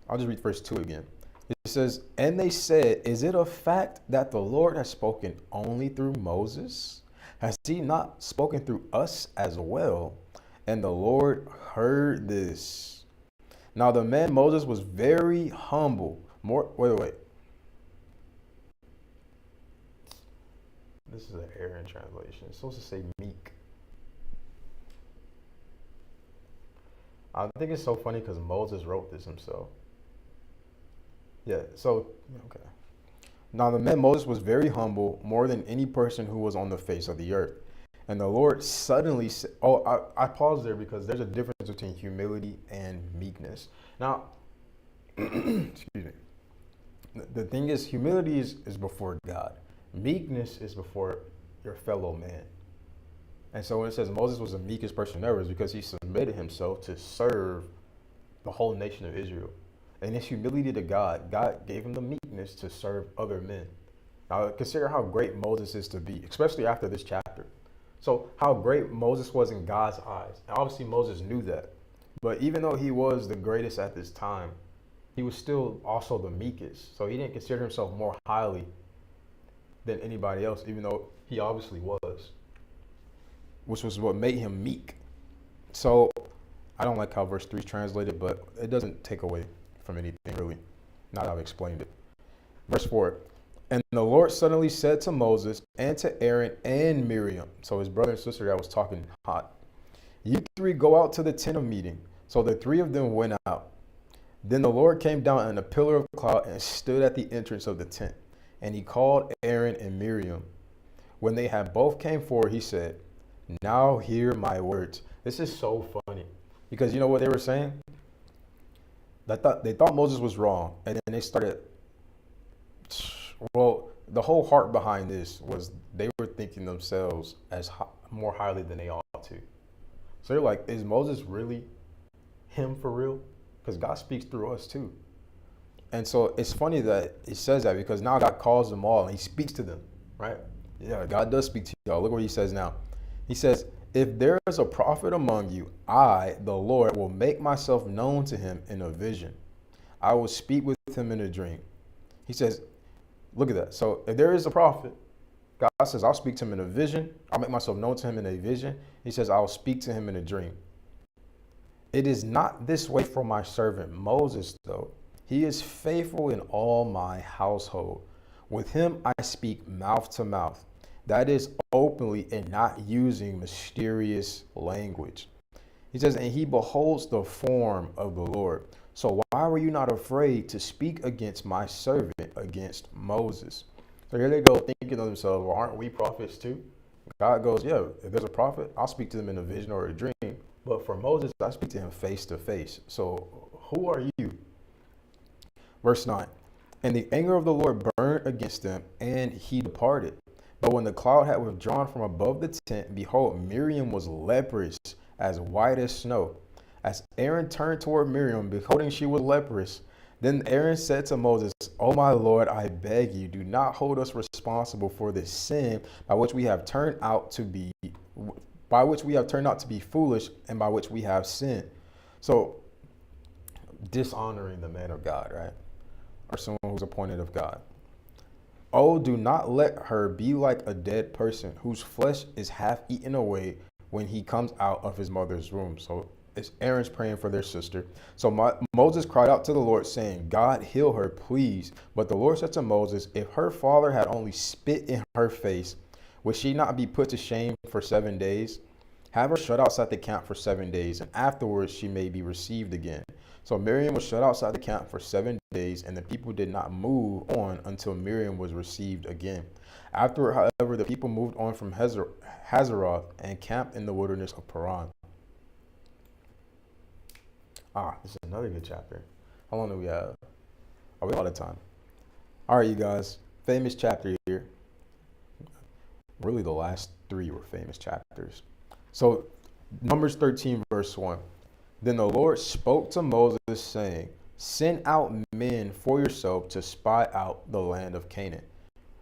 I'll just read verse 2 again. It says, and they said, is it a fact that the Lord has spoken only through Moses? Has he not spoken through us as well? And the Lord heard this. Now the man Moses was very humble. Wait. This is an error in translation. It's supposed to say meek. I think it's so funny because Moses wrote this himself. Yeah, so, okay. Now the man Moses was very humble, more than any person who was on the face of the earth. And the Lord suddenly said, I paused there because there's a difference between humility and meekness. Now, excuse me. The thing is, humility is before God. Meekness is before your fellow man. And so when it says Moses was the meekest person ever, it's because he submitted himself to serve the whole nation of Israel. And his humility to God, God gave him the meekness to serve other men. Now consider how great Moses is to be, especially after this chapter. So how great Moses was in God's eyes. And obviously Moses knew that. But even though he was the greatest at this time, he was still also the meekest. So he didn't consider himself more highly than anybody else, even though he obviously was, which was what made him meek. So I don't like how verse 3 is translated, but it doesn't take away from anything really, now that I've explained it. Verse 4, and the Lord suddenly said to Moses and to Aaron and Miriam, so his brother and sister that was talking hot, you three go out to the tent of meeting. So the three of them went out. Then the Lord came down in a pillar of cloud and stood at the entrance of the tent. And he called Aaron and Miriam. When they had both came forward, he said, now hear my words. This is so funny because you know what they were saying? They thought Moses was wrong. And then they started, well, the whole heart behind this was they were thinking themselves as more highly than they ought to. So they're like, is Moses really him for real? Because God speaks through us too. And so it's funny that it says that because now God calls them all and he speaks to them, right? Yeah, God does speak to y'all. Look what he says now. He says, if there is a prophet among you, I, the Lord, will make myself known to him in a vision. I will speak with him in a dream. He says, look at that. So if there is a prophet, God says, I'll speak to him in a vision. I'll make myself known to him in a vision. He says, I'll speak to him in a dream. It is not this way for my servant Moses, though. He is faithful in all my household. With him I speak mouth to mouth. That is openly and not using mysterious language. He says, and he beholds the form of the Lord. So why were you not afraid to speak against my servant, against Moses? So here they go thinking to themselves, well, aren't we prophets too? God goes, yeah, if there's a prophet, I'll speak to them in a vision or a dream. But for Moses, I speak to him face to face. So who are you? Verse 9, and the anger of the Lord burned against them, and he departed. But when the cloud had withdrawn from above the tent, behold, Miriam was leprous, as white as snow. As Aaron turned toward Miriam, beholding she was leprous, then Aaron said to Moses, O my Lord, I beg you, do not hold us responsible for this sin by which we have turned out to be foolish, and by which we have sinned. So dishonoring the man of God, right? Or someone who's appointed of God. Oh, do not let her be like a dead person whose flesh is half eaten away when he comes out of his mother's womb. So it's Aaron's praying for their sister. So Moses cried out to the Lord, saying, God, heal her, please. But the Lord said to Moses, if her father had only spit in her face, would she not be put to shame for 7 days? Have her shut outside the camp for 7 days, and afterwards she may be received again. So Miriam was shut outside the camp for 7 days, and the people did not move on until Miriam was received again. Afterward, however, the people moved on from Hazeroth and camped in the wilderness of Paran. This is another good chapter. How long do we have? We have a lot of time. All right, you guys. Famous chapter here. really the last three were famous chapters. So Numbers 13, verse 1. Then the Lord spoke to Moses, saying, send out men for yourself to spy out the land of Canaan.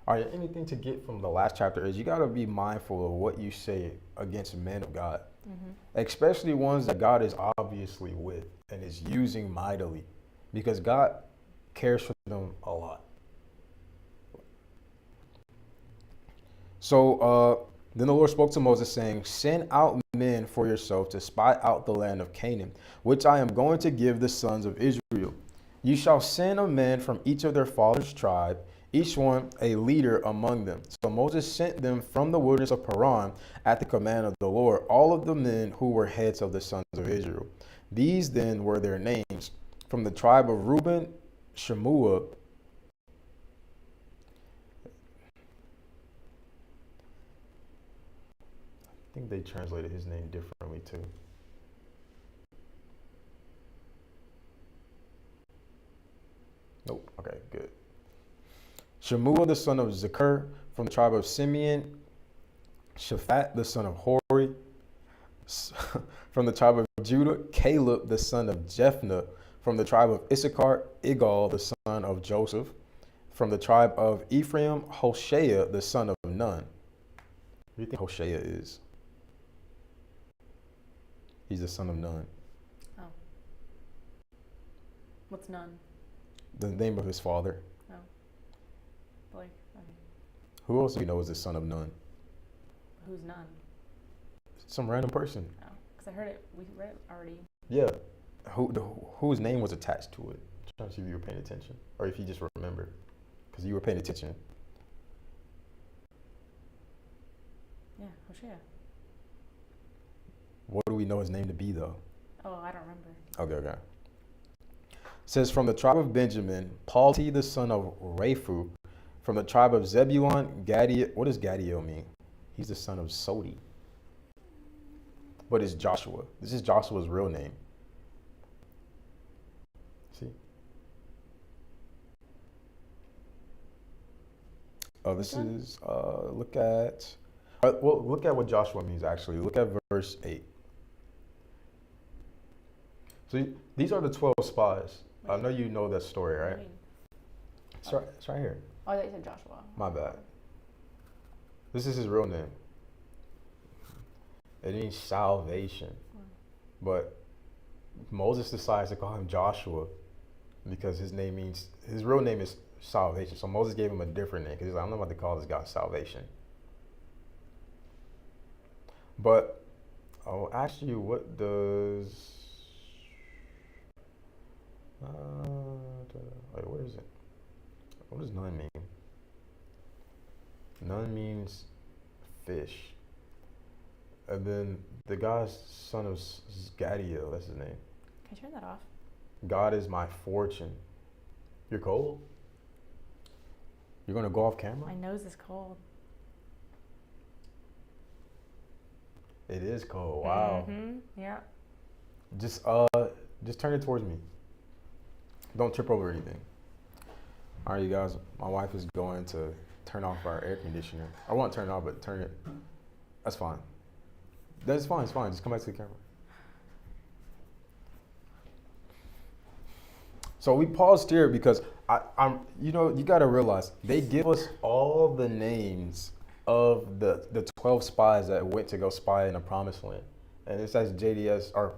All right, anything to get from the last chapter is you got to be mindful of what you say against men of God, especially ones that God is obviously with and is using mightily, because God cares for them a lot. So then the Lord spoke to Moses, saying, send out men for yourself to spy out the land of Canaan, which I am going to give the sons of Israel. You shall send a man from each of their father's tribe, each one a leader among them. So Moses sent them from the wilderness of Paran at the command of the Lord, all of the men who were heads of the sons of Israel. These then were their names. From the tribe of Reuben, Shemua. I think they translated his name differently too. Nope. Okay, good. Shemua, the son of Zechar, from the tribe of Simeon. Shaphat, the son of Hori, from the tribe of Judah. Caleb, the son of Jephthah, from the tribe of Issachar. Igal, the son of Joseph, from the tribe of Ephraim. Hoshea, the son of Nun. What do you think Hoshea is? He's the son of Nun. Oh. What's Nun? The name of his father. Oh. Like, Who else do you know is the son of Nun? who's Nun? Some random person. Oh, because I heard it. We read it already. Yeah. Whose name was attached to it? I'm trying to see if you were paying attention, or if you just remember, because you were paying attention. Yeah, Hoshea. What do we know his name to be, though? Oh, I don't remember. Okay. Says from the tribe of Benjamin, Palti, the son of Raphu. From the tribe of Zebulun, Gadiel. What does Gadiel mean? He's the son of Sodi. But it's Joshua. This is Joshua's real name. See? This is, look at what Joshua means, actually. Look at verse 8. So these are the 12 spies. I know you know that story, right? It's right here. Oh, I thought you said Joshua. My bad. This is his real name. It means salvation. But Moses decides to call him Joshua because his real name is salvation. So Moses gave him a different name because he's like, I'm not about to call this guy salvation. But I'll ask you, what does wait, where is it? What does Nun mean? Nun means fish. And then the guy's son of Gadiel, that's his name. Can I turn that off? God is my fortune. You're cold? You're gonna go off camera? My nose is cold. It is cold. Wow. Yeah. Just turn it towards me. Don't trip over anything. All right, you guys. My wife is going to turn off our air conditioner. I won't turn it off, but turn it. That's fine. That's fine. It's fine. Just come back to the camera. So we paused here because you got to realize they give us all the names of the 12 spies that went to go spy in the promised land. And it says JDS, or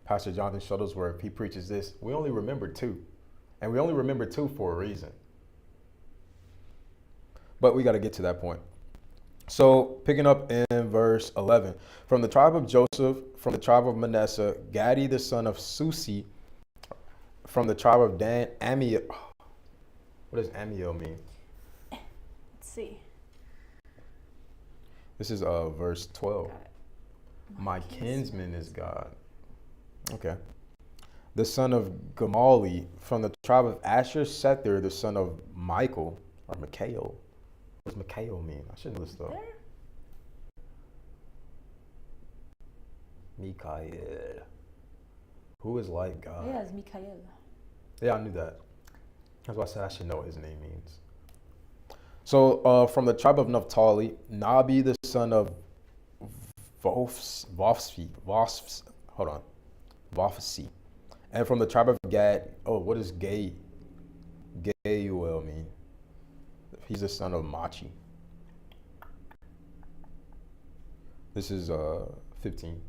Pastor Jonathan Shuttlesworth, he preaches this. We only remember 2. And we only remember 2 for a reason. But we got to get to that point. So picking up in verse 11, from the tribe of Joseph, from the tribe of Manasseh, Gadi the son of Susi, from the tribe of Dan, Amiel. What does Amiel mean? Let's see. This is verse 12. My kinsman is God. Okay. The son of Gamali, from the tribe of Asher, Sethur, the son of Michael, or Mikhail. What does Mikhail mean? I should know this stuff. Mikhail. Who is like God? Yeah, it's Mikhail. Yeah, I knew that. That's why I said I should know what his name means. So from the tribe of Naphtali, Nabi the son of hold on, Vophsi. And from the tribe of Gad, oh, what does Gayuel mean? He's the son of Machi. This is 15.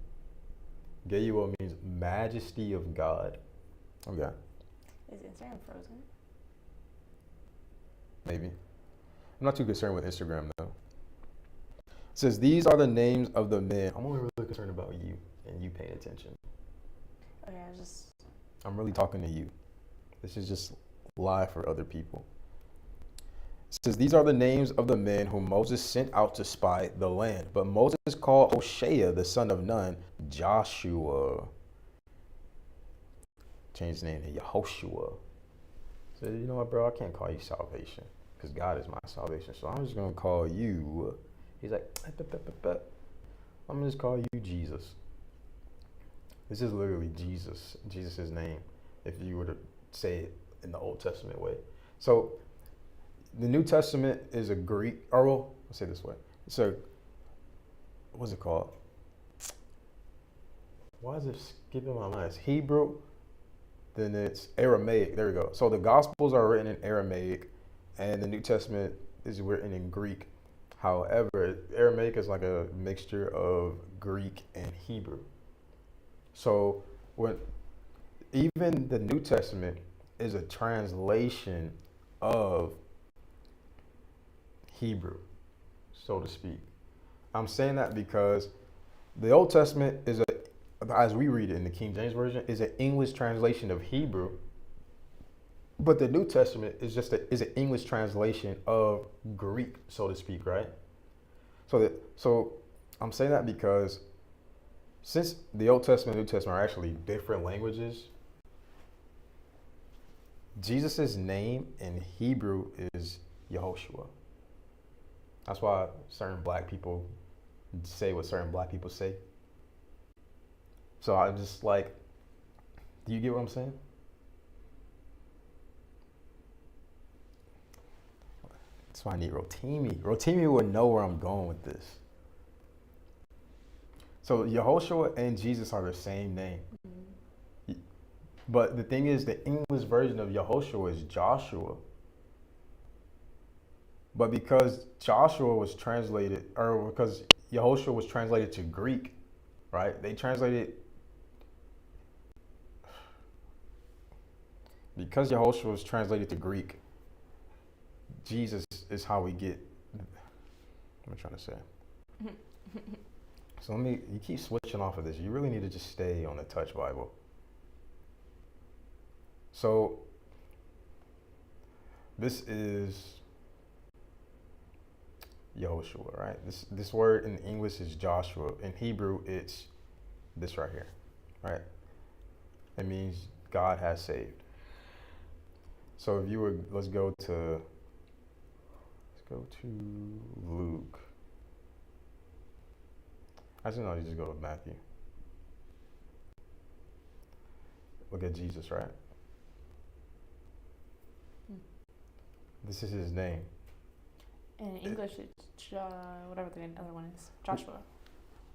Gayuel means majesty of God. Okay, Is Instagram frozen? maybe. I'm not too concerned with Instagram though. It says these are the names of the men. I'm only really concerned about you and you paying attention. Okay, I'm really talking to you. This is just live for other people. It says these are the names of the men whom Moses sent out to spy the land. But Moses called Hoshea the son of Nun, Joshua. Changed his name to Yehoshua. Said, you know what, bro? I can't call you salvation because God is my salvation. So I'm just gonna call you. He's like, I'm gonna just call you Jesus. This is literally Jesus. Jesus' name, if you were to say it in the Old Testament way. So the New Testament is a Greek, or well, let's say it this way. So, what's it called? Why is it skipping my mind? It's Hebrew, then it's Aramaic. There we go. So the Gospels are written in Aramaic, and the New Testament is written in Greek. However, Aramaic is like a mixture of Greek and Hebrew. So when even the New Testament is a translation of Hebrew, so to speak. I'm saying that because the Old Testament is as we read it in the King James Version, is an English translation of Hebrew. But the New Testament is is an English translation of Greek, so to speak, right? So I'm saying that because since the Old Testament and New Testament are actually different languages, Jesus' name in Hebrew is Yehoshua. That's why certain black people say what certain black people say. So I'm just like, do you get what I'm saying? That's why I need Rotimi. Rotimi would know where I'm going with this. So Yehoshua and Jesus are the same name. Mm-hmm. But the thing is, the English version of Yehoshua is Joshua. But because Joshua was translated, or because Yehoshua was translated to Greek, right? They translated, because Yehoshua was translated to Greek, Jesus is how we get, what am I trying to say? So you keep switching off of this. You really need to just stay on the Touch Bible. So this is Yehoshua, right? This word in English is Joshua. In Hebrew, it's this right here, right? It means God has saved. So if you were, let's go to Luke. Actually, no, you just go to Matthew. Look at Jesus, right? This is his name. In English, it's whatever the other one is. Joshua.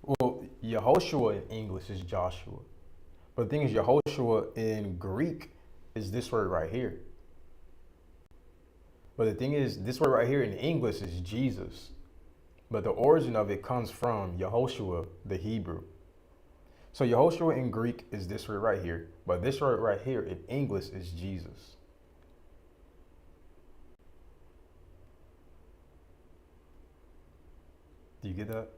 Well, Yehoshua in English is Joshua. But the thing is, Yehoshua in Greek is this word right here. But the thing is, this word right here in English is Jesus. But the origin of it comes from Yehoshua, the Hebrew. So Yehoshua in Greek is this word right here. But this word right here in English is Jesus. Do you get that?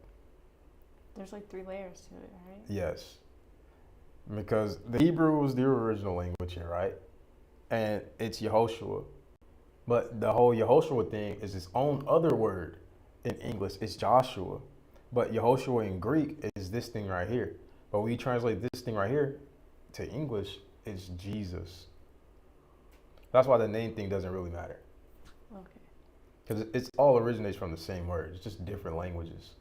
There's like 3 layers to it, right? Yes. Because the Hebrew was the original language here, right? And it's Yehoshua. But the whole Yehoshua thing is its own other word in English. It's Joshua. But Yehoshua in Greek is this thing right here. But when you translate this thing right here to English, it's Jesus. That's why the name thing doesn't really matter. Okay. Because it's all originates from the same word. It's just different languages.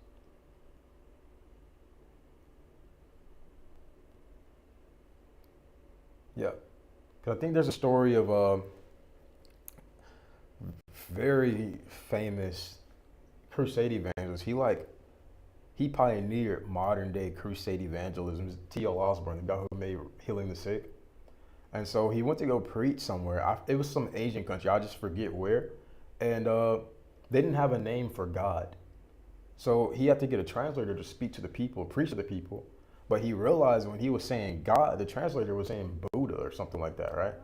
Yeah. Because I think there's a story of very famous crusade evangelist. He pioneered modern day crusade evangelism. T.L. Osborne, the guy who made Healing the Sick. And so he went to go preach somewhere. It was some Asian country. I just forget where. And they didn't have a name for God. So he had to get a translator to speak to the people, preach to the people. But he realized when he was saying God, the translator was saying Buddha or something like that, right?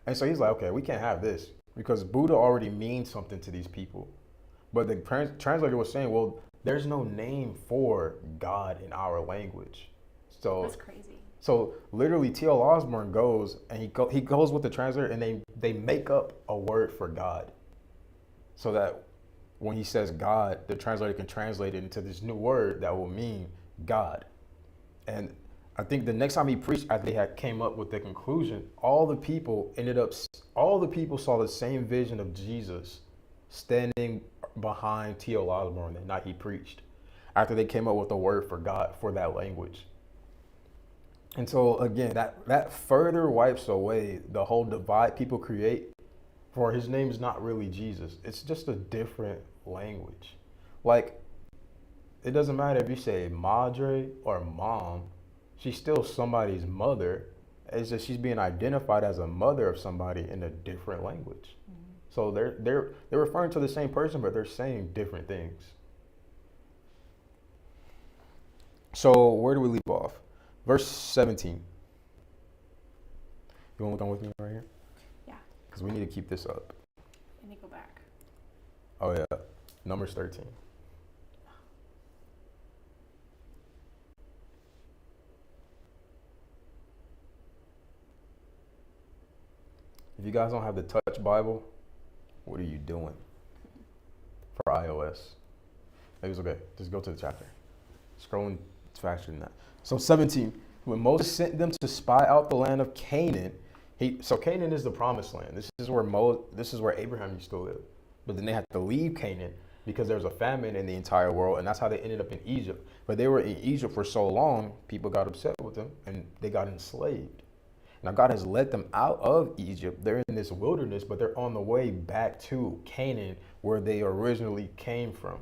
And so he's like, okay, we can't have this because Buddha already means something to these people. But the translator was saying, well, there's no name for God in our language. So That's crazy. So literally, T.L. Osborne goes and he goes with the translator, and they make up a word for God, so that when he says God, the translator can translate it into this new word that will mean God. And I think the next time he preached, after they came up with the conclusion, all the people saw the same vision of Jesus standing behind T.L. Osborne that night he preached, after they came up with a word for God for that language. And so again, that further wipes away the whole divide people create, for his name is not really Jesus. It's just a different language. Like, it doesn't matter if you say madre or mom, she's still somebody's mother. It's just she's being identified as a mother of somebody in a different language. Mm-hmm. So they're referring to the same person, but they're saying different things. So where do we leave off? Verse 17. You want to look on with me right here? Yeah. Because we need to keep this up. Let me go back. Oh, yeah. Numbers 13. If you guys don't have the Touch Bible, what are you doing? For iOS. Maybe it's okay. Just go to the chapter. Scrolling faster than that. So 17, when Moses sent them to spy out the land of Canaan, so Canaan is the promised land. This is where Abraham used to live. But then they had to leave Canaan because there was a famine in the entire world, and that's how they ended up in Egypt. But they were in Egypt for so long, people got upset with them, and they got enslaved. Now God has led them out of Egypt. They're in this wilderness, but they're on the way back to Canaan, where they originally came from.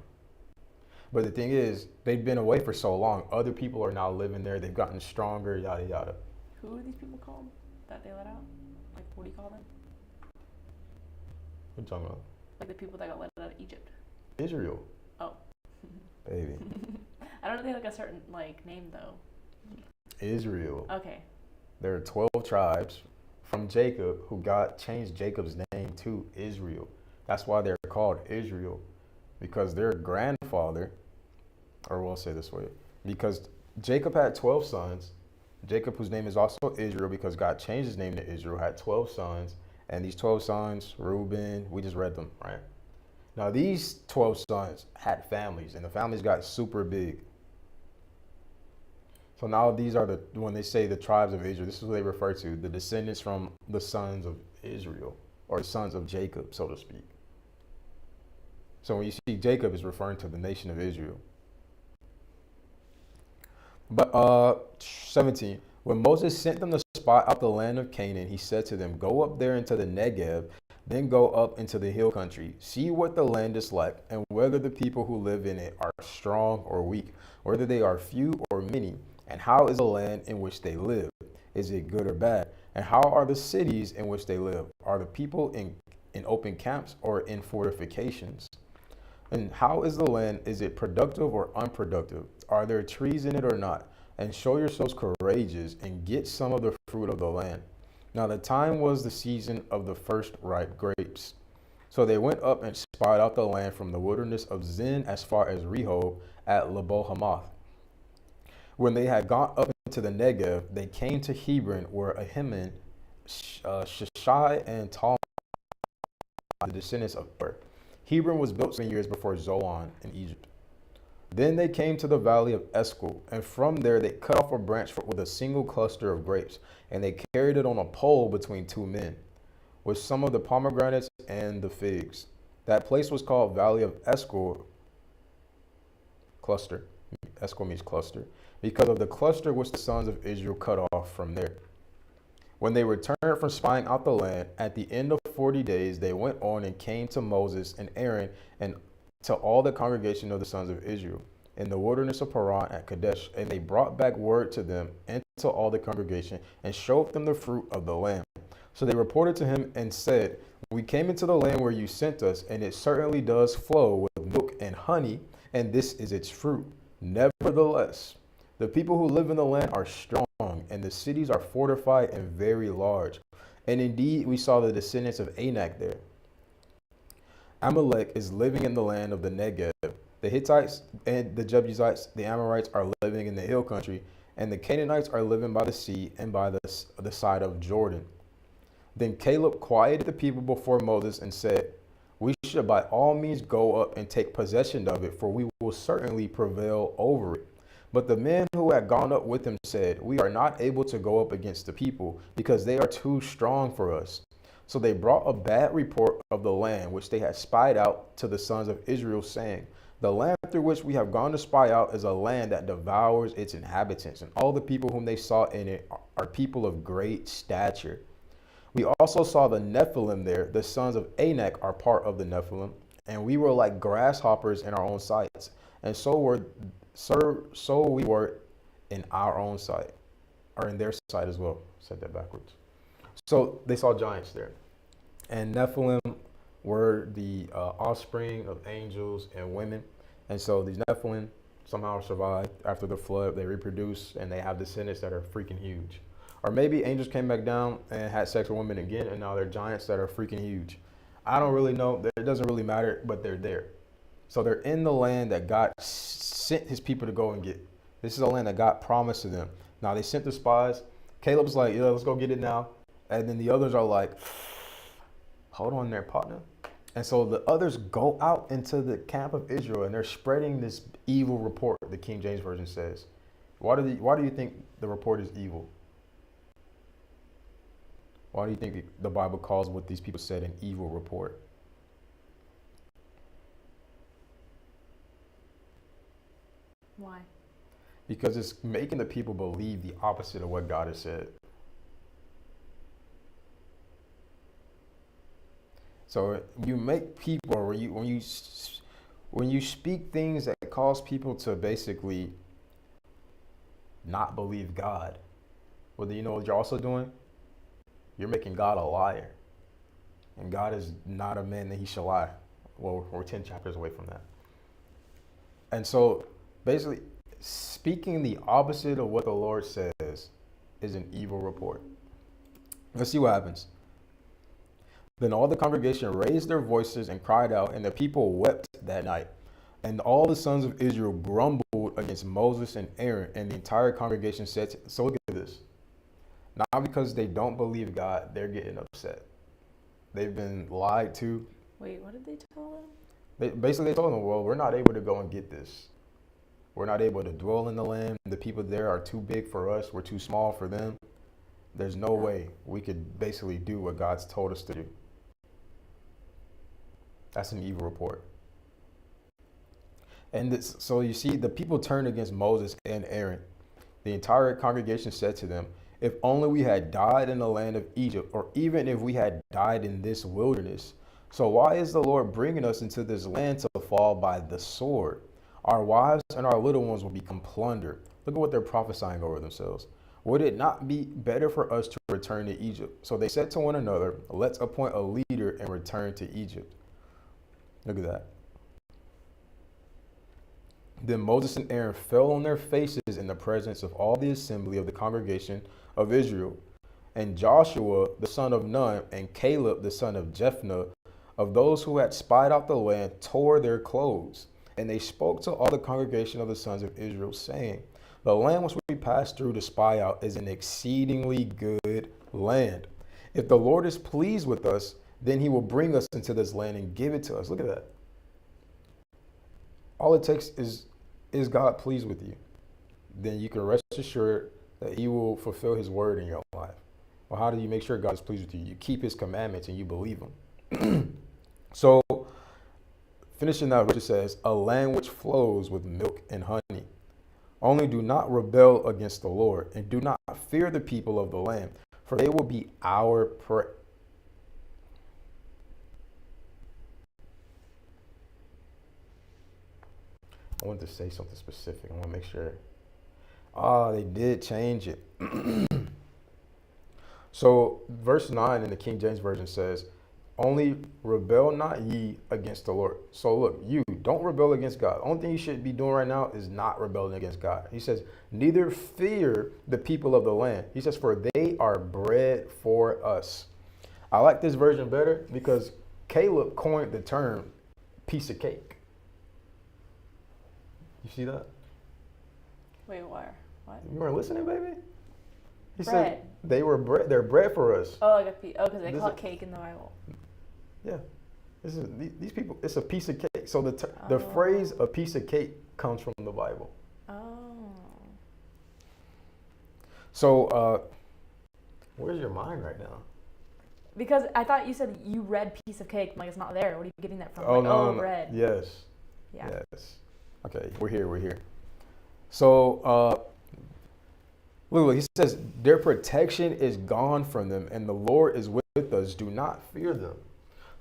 But the thing is, they've been away for so long. Other people are now living there. They've gotten stronger, yada, yada. Who are these people called that they let out? Like, what do you call them? What are you talking about? Like the people that got let out of Egypt. Israel. Oh. Baby. I don't know if they have like a certain name though. Israel. Okay. There are 12 tribes from Jacob who God changed Jacob's name to Israel. That's why they're called Israel, because their grandfather, or we'll say this way, because Jacob had 12 sons. Jacob, whose name is also Israel, because God changed his name to Israel, had 12 sons. And these 12 sons, Reuben, we just read them, right? Now, these 12 sons had families, and the families got super big. So now these are when they say the tribes of Israel, this is what they refer to, the descendants from the sons of Israel, or the sons of Jacob, so to speak. So when you see Jacob, is referring to the nation of Israel. But 17, when Moses sent them to spy out the land of Canaan, he said to them, go up there into the Negev, then go up into the hill country. See what the land is like, and whether the people who live in it are strong or weak, whether they are few or many, and how is the land in which they live? Is it good or bad? And how are the cities in which they live? Are the people in open camps or in fortifications? And how is the land? Is it productive or unproductive? Are there trees in it or not? And show yourselves courageous and get some of the fruit of the land. Now the time was the season of the first ripe grapes. So they went up and spied out the land from the wilderness of Zin as far as Rehob at Lebo-Hamath. When they had gone up into the Negev, they came to Hebron, where Ahiman, Shishai, and Talmai, the descendants of Ur. Hebron was built 7 years before Zoan in Egypt. Then they came to the valley of Eshcol, and from there they cut off a branch with a single cluster of grapes, and they carried it on a pole between two men, with some of the pomegranates and the figs. That place was called Valley of Eshcol, cluster. Eshcol means cluster, because of the cluster which the sons of Israel cut off from there. When they returned from spying out the land, at the end of 40 days, they went on and came to Moses and Aaron and to all the congregation of the sons of Israel in the wilderness of Paran at Kadesh. And they brought back word to them and to all the congregation and showed them the fruit of the land. So they reported to him and said, we came into the land where you sent us, and it certainly does flow with milk and honey, and this is its fruit. Nevertheless, the people who live in the land are strong, and the cities are fortified and very large. And indeed, we saw the descendants of Anak there. Amalek is living in the land of the Negev. The Hittites and the Jebusites, the Amorites, are living in the hill country, and the Canaanites are living by the sea and by the side of Jordan. Then Caleb quieted the people before Moses and said, we should by all means go up and take possession of it, for we will certainly prevail over it. But the men who had gone up with him said, we are not able to go up against the people, because they are too strong for us. So they brought a bad report of the land which they had spied out to the sons of Israel, saying, the land through which we have gone to spy out is a land that devours its inhabitants, and all the people whom they saw in it are people of great stature. We also saw the Nephilim there. The sons of Anak are part of the Nephilim, and we were like grasshoppers in our own sights, and so we were in our own sight, or in their sight as well. Said that backwards. So they saw giants there, and Nephilim were the offspring of angels and women, and so these Nephilim somehow survived after the flood. They reproduce, and they have descendants that are freaking huge. Or maybe angels came back down and had sex with women again, and now they're giants that are freaking huge. I don't really know. It doesn't really matter, but they're there. So they're in the land that God sent his people to go and get. This is a land that God promised to them. Now they sent the spies. Caleb's like, yeah, let's go get it now. And then the others are like, hold on there, partner. And so the others go out into the camp of Israel, and they're spreading this evil report, the King James Version says. Why do you think the report is evil? Why do you think the Bible calls what these people said an evil report? Why? Because it's making the people believe the opposite of what God has said. So you make people, or when you speak things that cause people to basically not believe God, well, do you know what you're also doing? You're making God a liar. And God is not a man that he shall lie. Well, we're 10 chapters away from that. And so basically, speaking the opposite of what the Lord says is an evil report. Let's see what happens. Then all the congregation raised their voices and cried out, and the people wept that night. And all the sons of Israel grumbled against Moses and Aaron, and the entire congregation said, so look at this. Not because they don't believe God, they're getting upset. They've been lied to. Wait, what did they tell them? They told them, well, we're not able to go and get this. We're not able to dwell in the land. The people there are too big for us. We're too small for them. There's no way we could basically do what God's told us to do. That's an evil report. And so you see, the people turned against Moses and Aaron. The entire congregation said to them, if only we had died in the land of Egypt, or even if we had died in this wilderness. So why is the Lord bringing us into this land to fall by the sword? Our wives and our little ones will become plunder. Look at what they're prophesying over themselves. Would it not be better for us to return to Egypt? So they said to one another, let's appoint a leader and return to Egypt. Look at that. Then Moses and Aaron fell on their faces in the presence of all the assembly of the congregation of Israel. And Joshua, the son of Nun, and Caleb, the son of Jephunneh, of those who had spied out the land, tore their clothes. And they spoke to all the congregation of the sons of Israel, saying, the land which we passed through to spy out is an exceedingly good land. If the Lord is pleased with us, then he will bring us into this land and give it to us. Look at that. All it takes is God pleased with you? Then you can rest assured that he will fulfill his word in your life. Well, how do you make sure God is pleased with you? You keep his commandments and you believe him. So, finishing that, it says, a land which flows with milk and honey. Only do not rebel against the Lord, and do not fear the people of the land, for they will be our prey. I wanted to say something specific. I want to make sure. Ah, they did change it. So verse 9 in the King James Version says, only rebel not ye against the Lord. So look, you don't rebel against God. Only thing you should be doing right now is not rebelling against God. He says, neither fear the people of the land. He says, for they are bread for us. I like this version better because Caleb coined the term piece of cake. You see that? Wait, where? What? You weren't listening, baby? He Bread. said they were bread. They're bread for us. Oh, like a piece. Oh, because they This call is- it cake in the Bible. Yeah. This is these people. It's a piece of cake. So the Oh. phrase "a piece of cake" comes from the Bible. Oh. So where's your mind right now? Because I thought you said you read piece of cake. I'm like, it's not there. What are you getting that from? Oh like, no, no. bread. Yes. Yeah. Yes. Okay, we're here. We're here. So look, he says their protection is gone from them, and the Lord is with us. Do not fear them.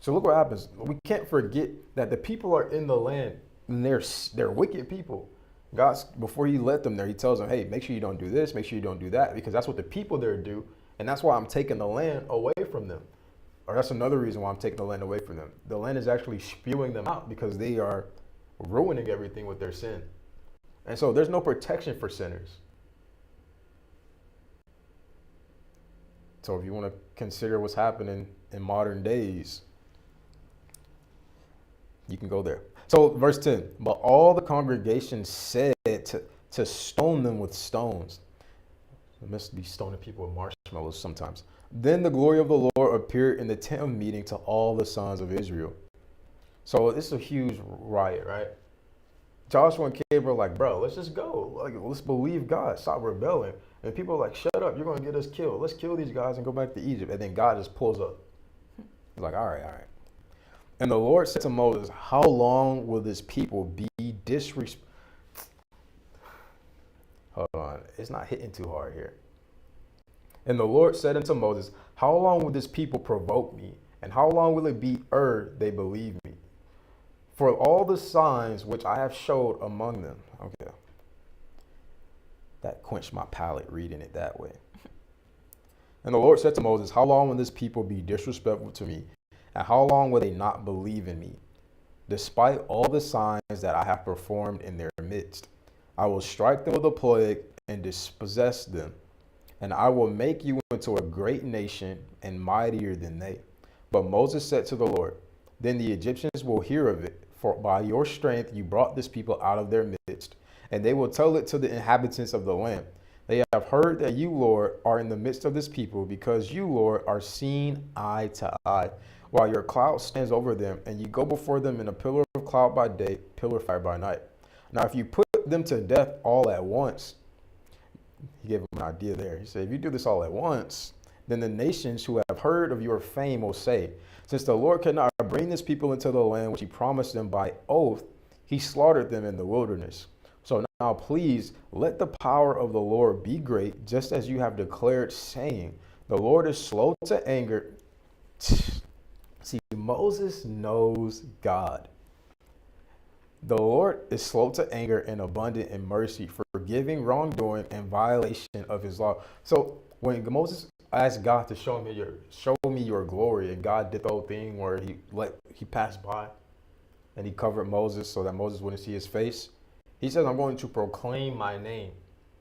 So look what happens. We can't forget that the people are in the land, and they're wicked people. God's, before he let them there, he tells them, hey, make sure you don't do this, make sure you don't do that, because that's what the people there do, and that's why I'm taking the land away from them. Or that's another reason why I'm taking the land away from them. The land is actually spewing them out because they are ruining everything with their sin. And so there's no protection for sinners. So if you want to consider what's happening in modern days, you can go there. So verse 10, but all the congregation said to stone them with stones. It must be stoning people with marshmallows sometimes. Then the glory of the Lord appeared in the tent of meeting to all the sons of Israel. So it's a huge riot, right? Joshua and Caleb are like, bro, let's just go. Like, let's believe God. Stop rebelling. And people are like, shut up. You're going to get us killed. Let's kill these guys and go back to Egypt. And then God just pulls up. He's like, all right, all right. And the Lord said to Moses, how long will this people be disrespectful? Hold on. It's not hitting too hard here. And the Lord said unto Moses, how long will this people provoke me? And how long will it be ere they believe me? For all the signs which I have showed among them. Okay. That quenched my palate reading it that way. And the Lord said to Moses, how long will this people be disrespectful to me? And how long will they not believe in me? Despite all the signs that I have performed in their midst, I will strike them with a plague and dispossess them. And I will make you into a great nation and mightier than they. But Moses said to the Lord, then the Egyptians will hear of it, for by your strength you brought this people out of their midst. And they will tell it to the inhabitants of the land. They have heard that you, Lord, are in the midst of this people, because you, Lord, are seen eye to eye, while your cloud stands over them, and you go before them in a pillar of cloud by day, pillar of fire by night. Now, if you put them to death all at once, he gave them an idea there. He said, if you do this all at once, then the nations who have heard of your fame will say, since the Lord cannot bring this people into the land which he promised them by oath, he slaughtered them in the wilderness. So now please let the power of the Lord be great, just as you have declared, saying, the Lord is slow to anger. See, Moses knows God. The Lord is slow to anger and abundant in mercy, forgiving wrongdoing and violation of his law. So when Moses asked God to show me your glory, and God did the whole thing where he passed by and he covered Moses so that Moses wouldn't see his face. He says, I'm going to proclaim my name.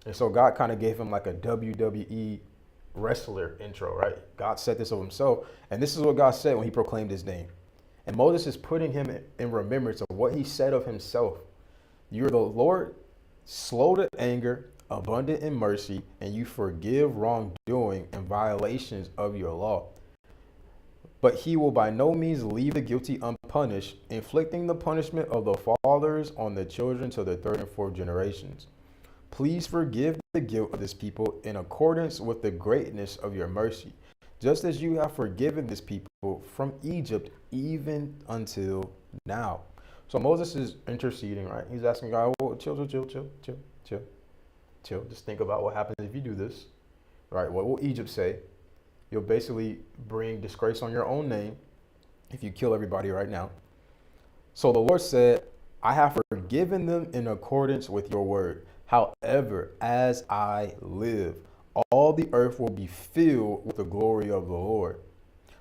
And so God kind of gave him like a WWE wrestler intro, right? God said this of himself. And this is what God said when he proclaimed his name. And Moses is putting him in remembrance of what he said of himself. You're the Lord, slow to anger, abundant in mercy, and you forgive wrongdoing and violations of your law. But he will by no means leave the guilty unpunished, inflicting the punishment of the fathers on the children to the third and fourth generations. Please forgive the guilt of this people in accordance with the greatness of your mercy, just as you have forgiven this people from Egypt even until now. So Moses is interceding, right? He's asking God, well, chill. Just think about what happens if you do this, right? What will Egypt say? You'll basically bring disgrace on your own name if you kill everybody right now. So the Lord said, I have forgiven them in accordance with your word. However, as I live, all the earth will be filled with the glory of the Lord.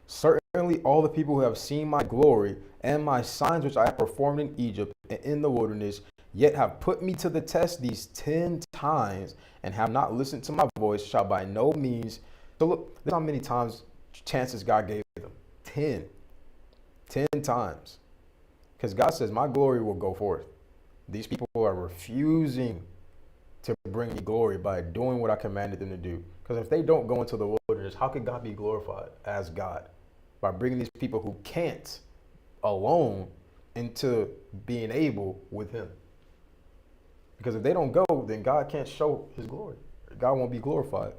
Certainly, all the people who have seen my glory and my signs which I have performed in Egypt and in the wilderness, yet have put me to the test these 10 times and have not listened to my voice, shall by no means. So, look, this is how many times chances God gave them 10. 10 times. Because God says, my glory will go forth. These people are refusing to bring me glory by doing what I commanded them to do. Because if they don't go into the wilderness, how could God be glorified as God? By bringing these people who can't alone into being able with him. Because if they don't go, then God can't show his glory. God won't be glorified,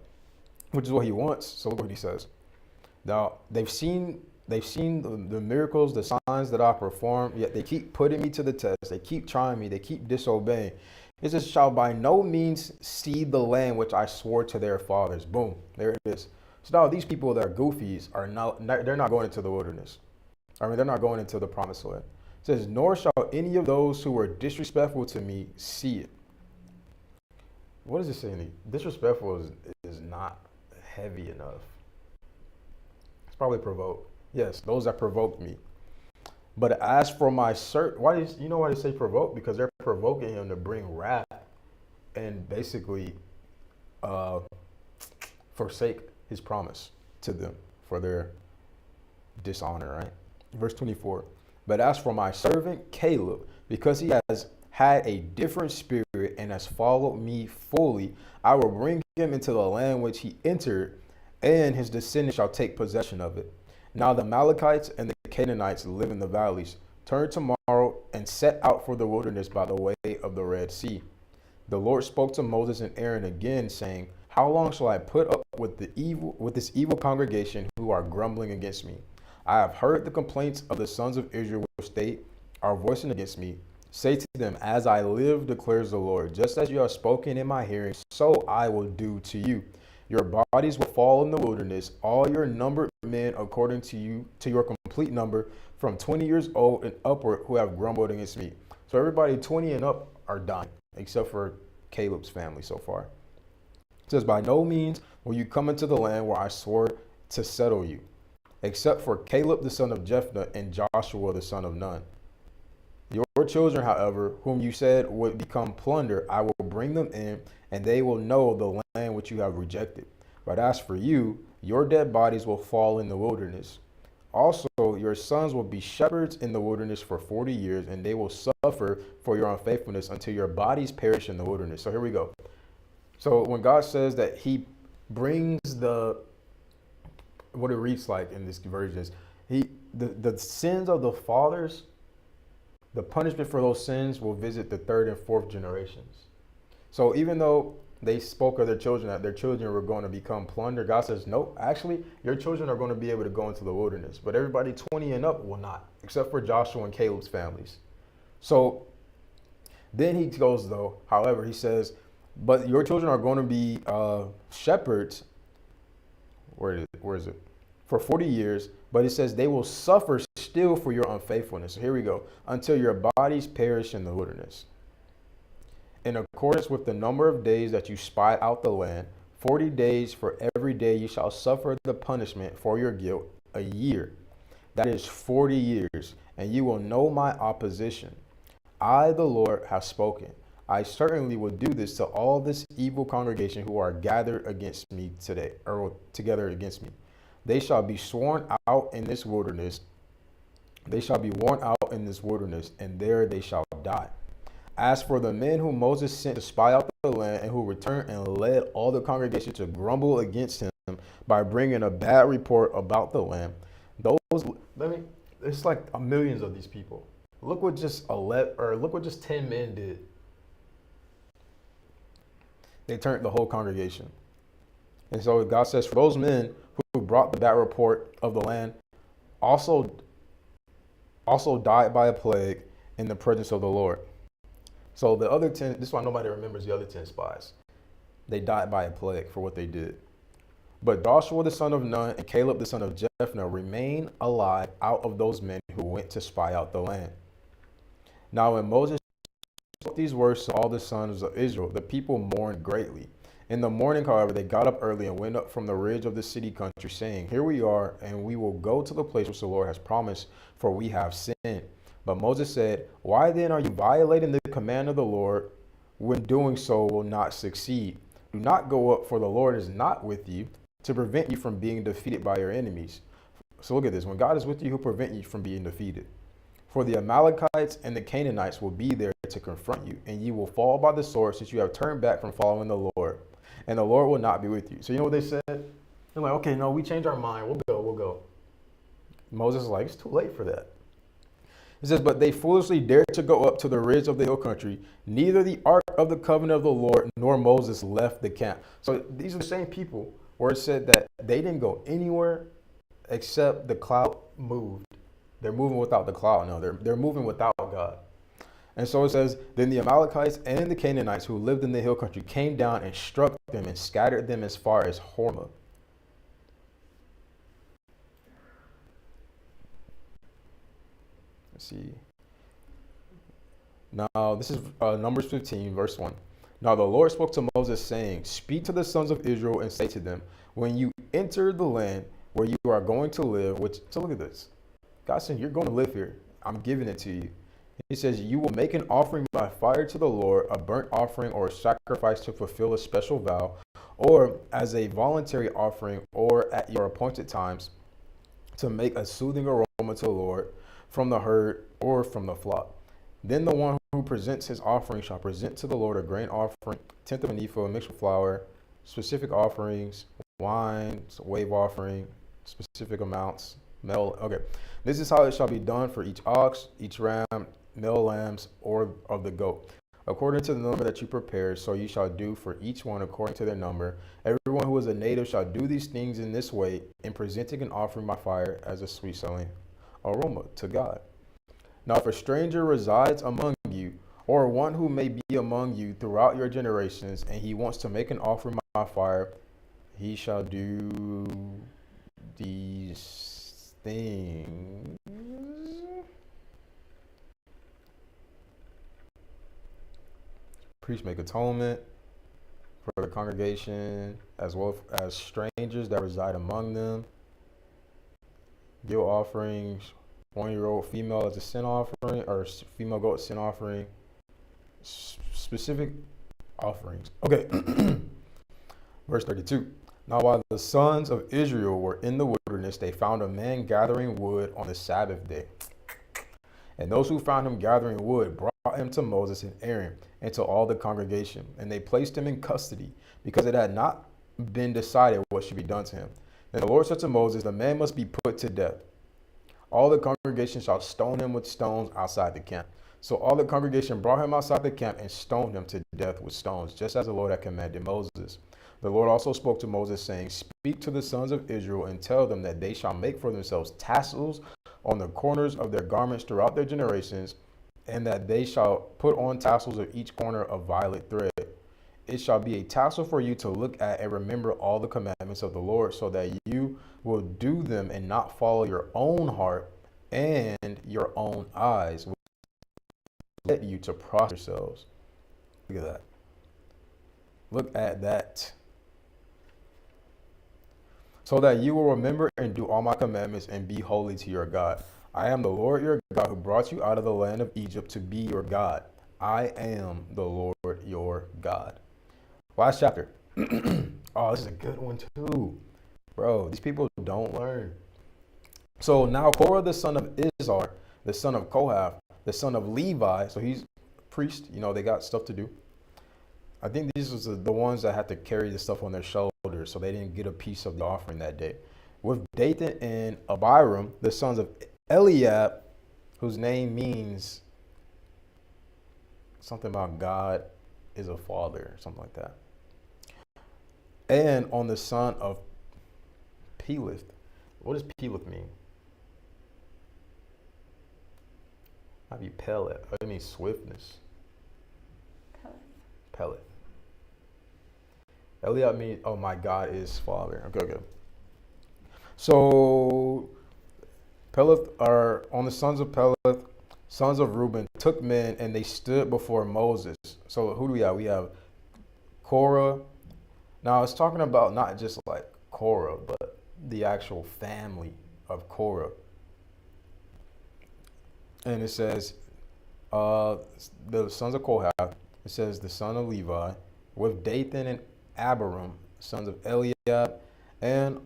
which is what he wants. So look what he says. Now, they've seen the miracles, the signs that I perform, yet they keep putting me to the test. They keep trying me. They keep disobeying. It says, shall by no means see the land which I swore to their fathers. Boom. There it is. So now these people that are goofies they're not going into the wilderness. I mean, they're not going into the promised land. It says, nor shall any of those who were disrespectful to me see it. What does it say? Disrespectful is not heavy enough. It's probably provoked. Yes, those that provoked me. But as for my you know why they say provoke? Because they're provoking him to bring wrath and basically forsake his promise to them for their dishonor, right? Verse 24. But as for my servant Caleb, because he has had a different spirit and has followed me fully, I will bring him into the land which he entered, and his descendants shall take possession of it. Now the Amalekites and the Canaanites live in the valleys. Turn tomorrow and set out for the wilderness by the way of the Red Sea. The Lord spoke to Moses and Aaron again, saying, how long shall I put up with this evil congregation who are grumbling against me? I have heard the complaints of the sons of Israel which they are voicing against me. Say to them, as I live, declares the Lord, just as you have spoken in my hearing, so I will do to you. Your bodies will fall in the wilderness, all your numbered men according to your complete number, from 20 years old and upward, who have grumbled against me. So everybody 20 and up are dying, except for Caleb's family so far. It says, by no means will you come into the land where I swore to settle you, except for Caleb the son of Jephthah and Joshua the son of Nun. Your children, however, whom you said would become plunder, I will bring them in, and they will know the land which you have rejected. But as for you, your dead bodies will fall in the wilderness. Also, your sons will be shepherds in the wilderness for 40 years, and they will suffer for your unfaithfulness until your bodies perish in the wilderness. So here we go. So when God says that he brings what it reads like in this version is the sins of the fathers, the punishment for those sins will visit the third and fourth generations. So even though they spoke of their children, that their children were going to become plunder, God says, nope, actually, your children are going to be able to go into the wilderness. But everybody 20 and up will not, except for Joshua and Caleb's families. So then he goes, though, however, he says, but your children are going to be shepherds. Where is it? For 40 years. But it says they will suffer still for your unfaithfulness. So here we go. Until your bodies perish in the wilderness. In accordance with the number of days that you spy out the land, 40 days for every day you shall suffer the punishment for your guilt, a year. That is 40 years, and you will know my opposition. I, the Lord, have spoken. I certainly will do this to all this evil congregation who are gathered against me today, or together against me. They shall be sworn out in this wilderness. They shall be worn out in this wilderness, and there they shall die. As for the men whom Moses sent to spy out the land, and who returned and led all the congregation to grumble against him by bringing a bad report about the land, it's like millions of these people. Look what just 10 men did. They turned the whole congregation. And so God says, for those men who brought the bad report of the land also died by a plague in the presence of the Lord. So the other 10, this is why nobody remembers the other 10 spies. They died by a plague for what they did. But Joshua the son of Nun and Caleb the son of Jephthah remain alive out of those men who went to spy out the land. Now when Moses spoke these words to all the sons of Israel, the people mourned greatly. In the morning, however, they got up early and went up from the ridge of the city country, saying, Here we are, and we will go to the place which the Lord has promised, for we have sinned. But Moses said, Why then are you violating the command of the Lord, when doing so will not succeed? Do not go up, for the Lord is not with you, to prevent you from being defeated by your enemies. So look at this. When God is with you, he'll prevent you from being defeated. For the Amalekites and the Canaanites will be there to confront you, and you will fall by the sword, since you have turned back from following the Lord. And the Lord will not be with you. So you know what they said? They're like, okay, no, we changed our mind. We'll go. Moses is like, it's too late for that. It says, but they foolishly dared to go up to the ridge of the hill country. Neither the ark of the covenant of the Lord nor Moses left the camp. So these are the same people where it said that they didn't go anywhere except the cloud moved. They're moving without the cloud. No, they're moving without God. And so it says, then the Amalekites and the Canaanites who lived in the hill country came down and struck them and scattered them as far as Hormah. Let's see. Now, this is Numbers 15, verse 1. Now the Lord spoke to Moses, saying, Speak to the sons of Israel and say to them, when you enter the land where you are going to live, so look at this. God said, you're going to live here. I'm giving it to you. He says, you will make an offering by fire to the Lord, a burnt offering or a sacrifice to fulfill a special vow, or as a voluntary offering, or at your appointed times, to make a soothing aroma to the Lord from the herd or from the flock. Then the one who presents his offering shall present to the Lord a grain offering, tenth of an ephah mixed with flour, specific offerings, wine, wave offering, specific amounts, male. Okay, this is how it shall be done for each ox, each ram, male lambs, or of the goat. According to the number that you prepare, so you shall do for each one according to their number. Everyone who is a native shall do these things in this way, in presenting an offering by fire as a sweet-smelling aroma to God. Now, if a stranger resides among you, or one who may be among you throughout your generations, and he wants to make an offering by fire, he shall do these things. Priests make atonement for the congregation, as well as strangers that reside among them. Guilt offerings, 1-year-old female as a sin offering, or female goat sin offering. Specific offerings. Okay. Verse 32. Now while the sons of Israel were in the wilderness, they found a man gathering wood on the Sabbath day. And those who found him gathering wood brought him to Moses and Aaron and to all the congregation. And they placed him in custody, because it had not been decided what should be done to him. Then the Lord said to Moses, the man must be put to death. All the congregation shall stone him with stones outside the camp. So all the congregation brought him outside the camp and stoned him to death with stones, just as the Lord had commanded Moses. The Lord also spoke to Moses, saying, Speak to the sons of Israel and tell them that they shall make for themselves tassels on the corners of their garments throughout their generations, and that they shall put on tassels of each corner of violet thread. It shall be a tassel for you to look at and remember all the commandments of the Lord, so that you will do them and not follow your own heart and your own eyes, which let you to prosper yourselves. Look at that. Look at that. So that you will remember and do all my commandments and be holy to your God. I am the Lord your God, who brought you out of the land of Egypt to be your God. I am the Lord your God. Last chapter. Oh, this is a good one too. Bro, these people don't learn. So now Korah, the son of Izhar, the son of Kohath, the son of Levi, so he's a priest, they got stuff to do. I think these was the ones that had to carry the stuff on their shoulders, so they didn't get a piece of the offering that day. With Dathan and Abiram, the sons of Eliab, whose name means something about God is a father, or something like that. And on the son of Peleth. What does Peleth mean? Might be Pellet. It means swiftness. Pellet. Eliab means, oh my God is father. Okay. So Peleth are on the sons of Peleth, sons of Reuben, took men and they stood before Moses. So who do we have? We have Korah. Now it's talking about not just like Korah, but the actual family of Korah. And it says, the sons of Kohath, it says the son of Levi, with Dathan and Abiram, sons of Eliab, and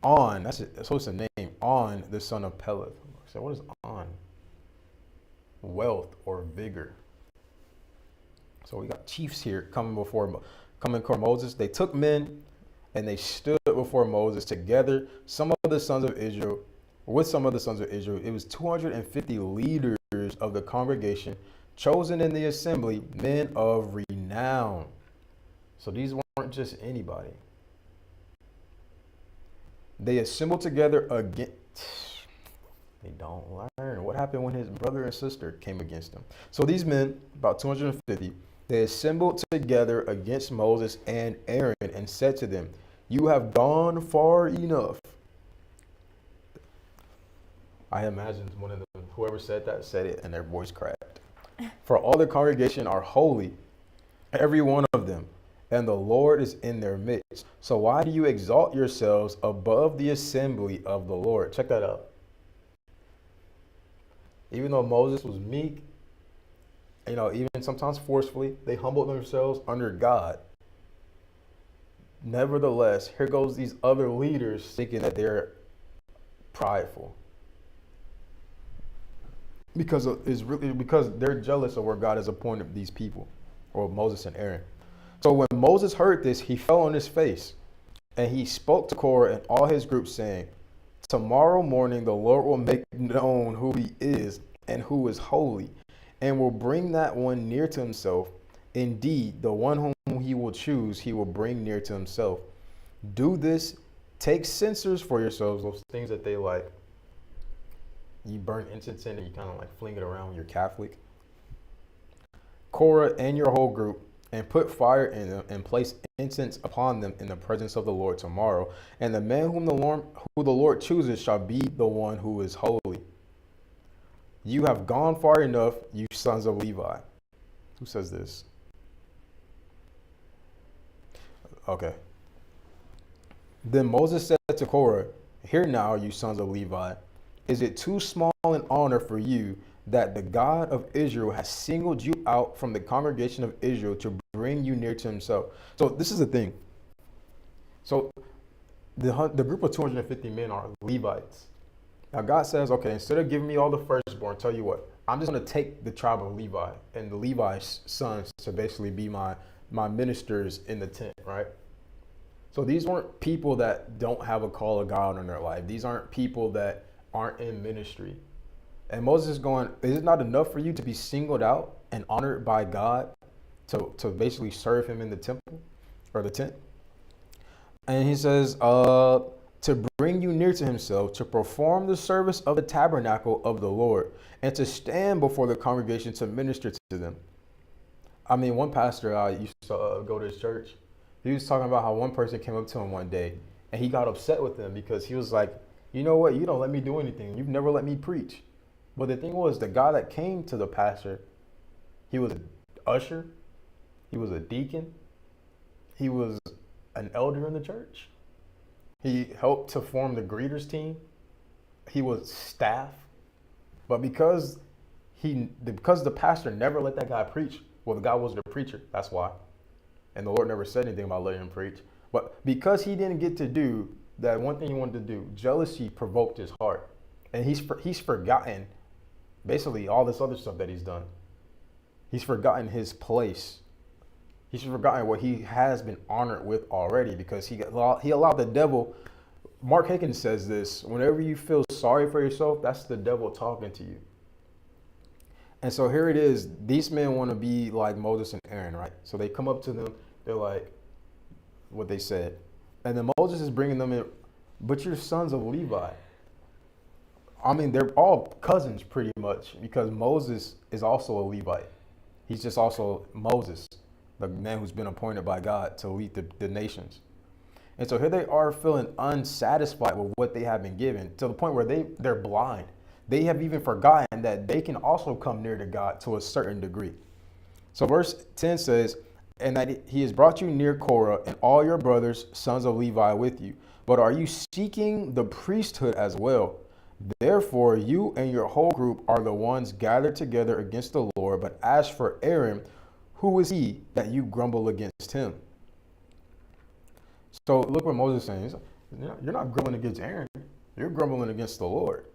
On, that's it, so it's a name, On, the son of Peleth. So what is On? Wealth or vigor. So we got chiefs here coming before Moses. They took men and they stood before Moses together. Some of the sons of Israel, with some of the sons of Israel, it was 250 leaders of the congregation, chosen in the assembly, men of renown. So these weren't just anybody. They assembled together again. They don't learn. What happened when his brother and sister came against him? So these men, about 250, they assembled together against Moses and Aaron and said to them, "You have gone far enough." I imagined one of them, whoever said that, said it and their voice cracked. "For all the congregation are holy, every one of them, and the Lord is in their midst. So why do you exalt yourselves above the assembly of the Lord?" Check that out. Even though Moses was meek, even sometimes forcefully, they humbled themselves under God. Nevertheless, here goes these other leaders thinking that they're prideful. Because they're jealous of where God has appointed these people, or Moses and Aaron. So when Moses heard this, he fell on his face, and he spoke to Korah and all his group, saying, "Tomorrow morning the Lord will make known who he is and who is holy, and will bring that one near to himself. Indeed, the one whom he will choose, he will bring near to himself. Do this, take censers for yourselves," those things that they like. You burn incense in and you kind of like fling it around when you're Catholic. "Korah and your whole group, and put fire in them, and place incense upon them in the presence of the Lord tomorrow. And the man who the Lord chooses shall be the one who is holy. You have gone far enough, you sons of Levi." Who says this? Okay. Then Moses said to Korah, "Hear now, you sons of Levi, is it too small an honor for you that the God of Israel has singled you out from the congregation of Israel to bring you near to himself?" So this is the thing. So the group of 250 men are Levites. Now God says, okay, instead of giving me all the firstborn, tell you what, I'm just going to take the tribe of Levi and the Levi's sons to basically be my ministers in the tent, right? So these weren't people that don't have a call of God in their life. These aren't people that aren't in ministry. And Moses is going, is it not enough for you to be singled out and honored by God to basically serve him in the temple or the tent? And he says, to bring you near to himself, to perform the service of the tabernacle of the Lord, and to stand before the congregation to minister to them. I mean, one pastor I used to go to his church, he was talking about how one person came up to him one day and he got upset with him because he was like, "You know what? You don't let me do anything. You've never let me preach." But the thing was, the guy that came to the pastor, he was an usher, he was a deacon, he was an elder in the church. He helped to form the greeters team. He was staff. But because the pastor never let that guy preach, well, the guy wasn't a preacher, that's why. And the Lord never said anything about letting him preach. But because he didn't get to do that one thing he wanted to do, jealousy provoked his heart. And he's forgotten basically all this other stuff that he's done. He's forgotten his place. He's forgotten what he has been honored with already because he allowed the devil. Mark Hickens says this: whenever you feel sorry for yourself, that's the devil talking to you. And so here it is. These men want to be like Moses and Aaron, right? So they come up to them. They're like, what they said. And then Moses is bringing them in, "But you're sons of Levi." I mean, they're all cousins pretty much because Moses is also a Levite. He's just also Moses, the man who's been appointed by God to lead the nations. And so here they are feeling unsatisfied with what they have been given to the point where they're blind. They have even forgotten that they can also come near to God to a certain degree. So verse 10 says, and that he has brought you near Korah and all your brothers, sons of Levi, with you. But are you seeking the priesthood as well? Therefore, you and your whole group are the ones gathered together against the Lord. But as for Aaron, who is he that you grumble against him? So look what Moses is saying. He's like, you're not grumbling against Aaron. You're grumbling against the Lord.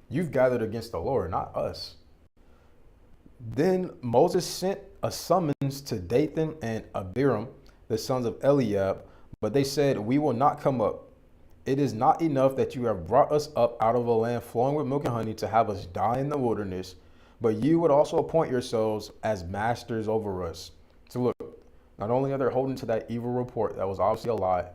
You've gathered against the Lord, not us. Then Moses sent a summons to Dathan and Abiram, the sons of Eliab, but they said, we will not come up. It is not enough that you have brought us up out of a land flowing with milk and honey to have us die in the wilderness, but you would also appoint yourselves as masters over us. So look, not only are they holding to that evil report that was obviously a lie,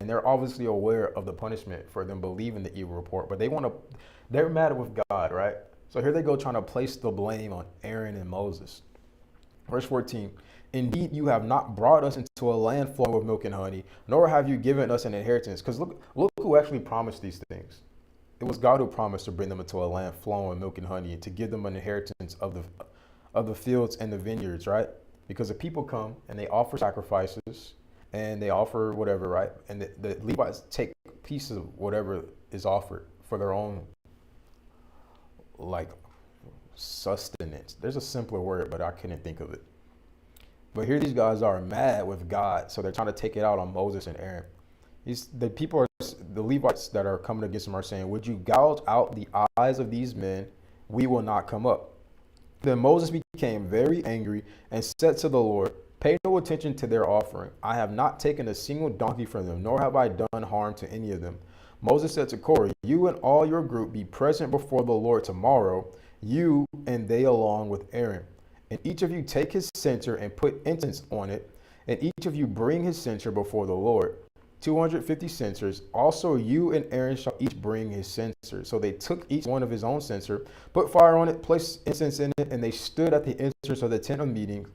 and they're obviously aware of the punishment for them believing the evil report, but they're mad with God, right? So here they go trying to place the blame on Aaron and Moses. Verse 14, indeed, you have not brought us into a land flowing with milk and honey, nor have you given us an inheritance. Because look who actually promised these things. It was God who promised to bring them into a land flowing with milk and honey and to give them an inheritance of the fields and the vineyards, right? Because the people come and they offer sacrifices and they offer whatever, right? And the Levites take pieces of whatever is offered for their own, like, sustenance. There's a simpler word, but I couldn't think of it. But here these guys are mad with God, so they're trying to take it out on Moses and Aaron. The Levites that are coming against them are saying, would you gouge out the eyes of these men? We will not come up. Then Moses became very angry and said to the Lord, pay no attention to their offering. I have not taken a single donkey from them, nor have I done harm to any of them. Moses said to Korah, you and all your group be present before the Lord tomorrow, you and they along with Aaron. And each of you take his censer and put incense on it, and each of you bring his censer before the Lord. 250 censers. Also you and Aaron shall each bring his censer. So they took each one of his own censer, put fire on it, placed incense in it, and they stood at the entrance of the tent of meeting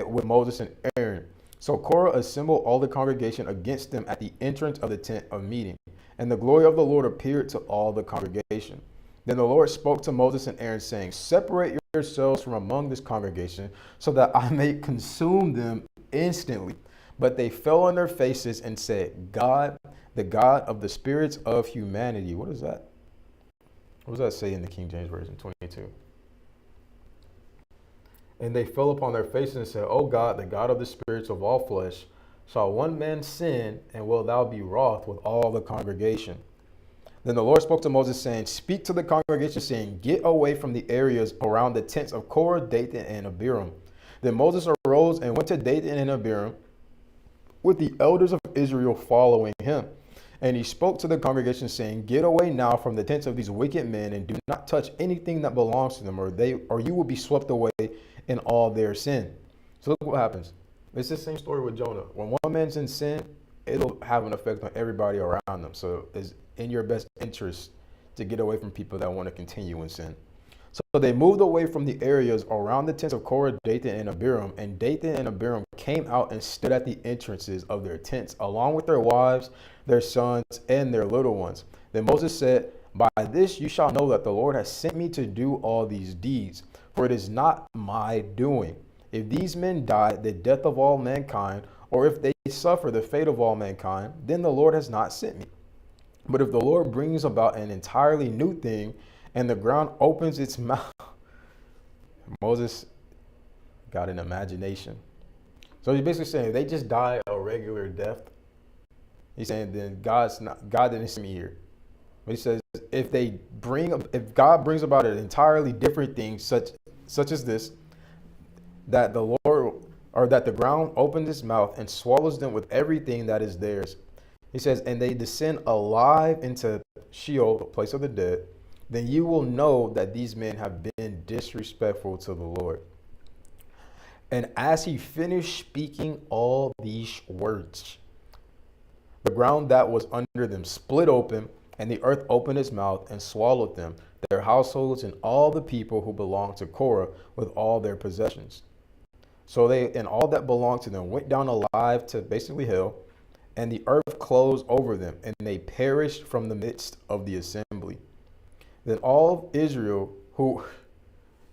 with Moses and Aaron. So Korah assembled all the congregation against them at the entrance of the tent of meeting. And the glory of the Lord appeared to all the congregation. Then the Lord spoke to Moses and Aaron, saying, separate yourselves from among this congregation, so that I may consume them instantly. But they fell on their faces and said, God, the God of the spirits of humanity. What is that? What does that say in the King James Version 22? And they fell upon their faces and said, O God, the God of the spirits of all flesh, shall one man sin, and will thou be wroth with all the congregation? Then the Lord spoke to Moses, saying, speak to the congregation, saying, get away from the areas around the tents of Korah, Dathan, and Abiram. Then Moses arose and went to Dathan and Abiram, with the elders of Israel following him. And he spoke to the congregation, saying, get away now from the tents of these wicked men, and do not touch anything that belongs to them, or you will be swept away in all their sin. So look what happens. It's the same story with Jonah. When one man's in sin, it'll have an effect on everybody around them. So it's in your best interest to get away from people that want to continue in sin. So they moved away from the areas around the tents of Korah, Dathan, and Abiram. And Dathan and Abiram came out and stood at the entrances of their tents, along with their wives, their sons, and their little ones. Then Moses said, by this you shall know that the Lord has sent me to do all these deeds, for it is not my doing. If these men die the death of all mankind, or if they suffer the fate of all mankind, then the Lord has not sent me. But if the Lord brings about an entirely new thing, and the ground opens its mouth. Moses got an imagination. So he's basically saying they just die a regular death. He's saying then God didn't send me here. But he says if God brings about an entirely different thing, such as this, that the Lord, or that the ground opens its mouth and swallows them with everything that is theirs. He says, and they descend alive into Sheol, the place of the dead, then you will know that these men have been disrespectful to the Lord. And as he finished speaking all these words, the ground that was under them split open, and the earth opened its mouth and swallowed them, their households, and all the people who belonged to Korah with all their possessions. So they and all that belonged to them went down alive to basically hell, and the earth closed over them, and they perished from the midst of the assembly. Then all of Israel, who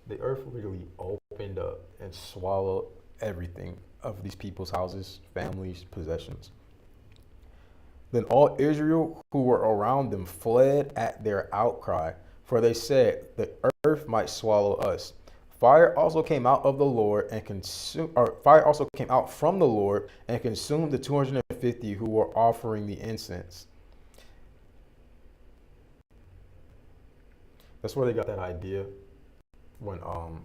the earth literally opened up and swallowed everything of these people's houses, families, possessions. Then all Israel who were around them fled at their outcry, for they said, the earth might swallow us. Fire also came out of the Lord and consumed, or fire also came out from the Lord and consumed the 250 who were offering the incense. That's where they got that idea. When what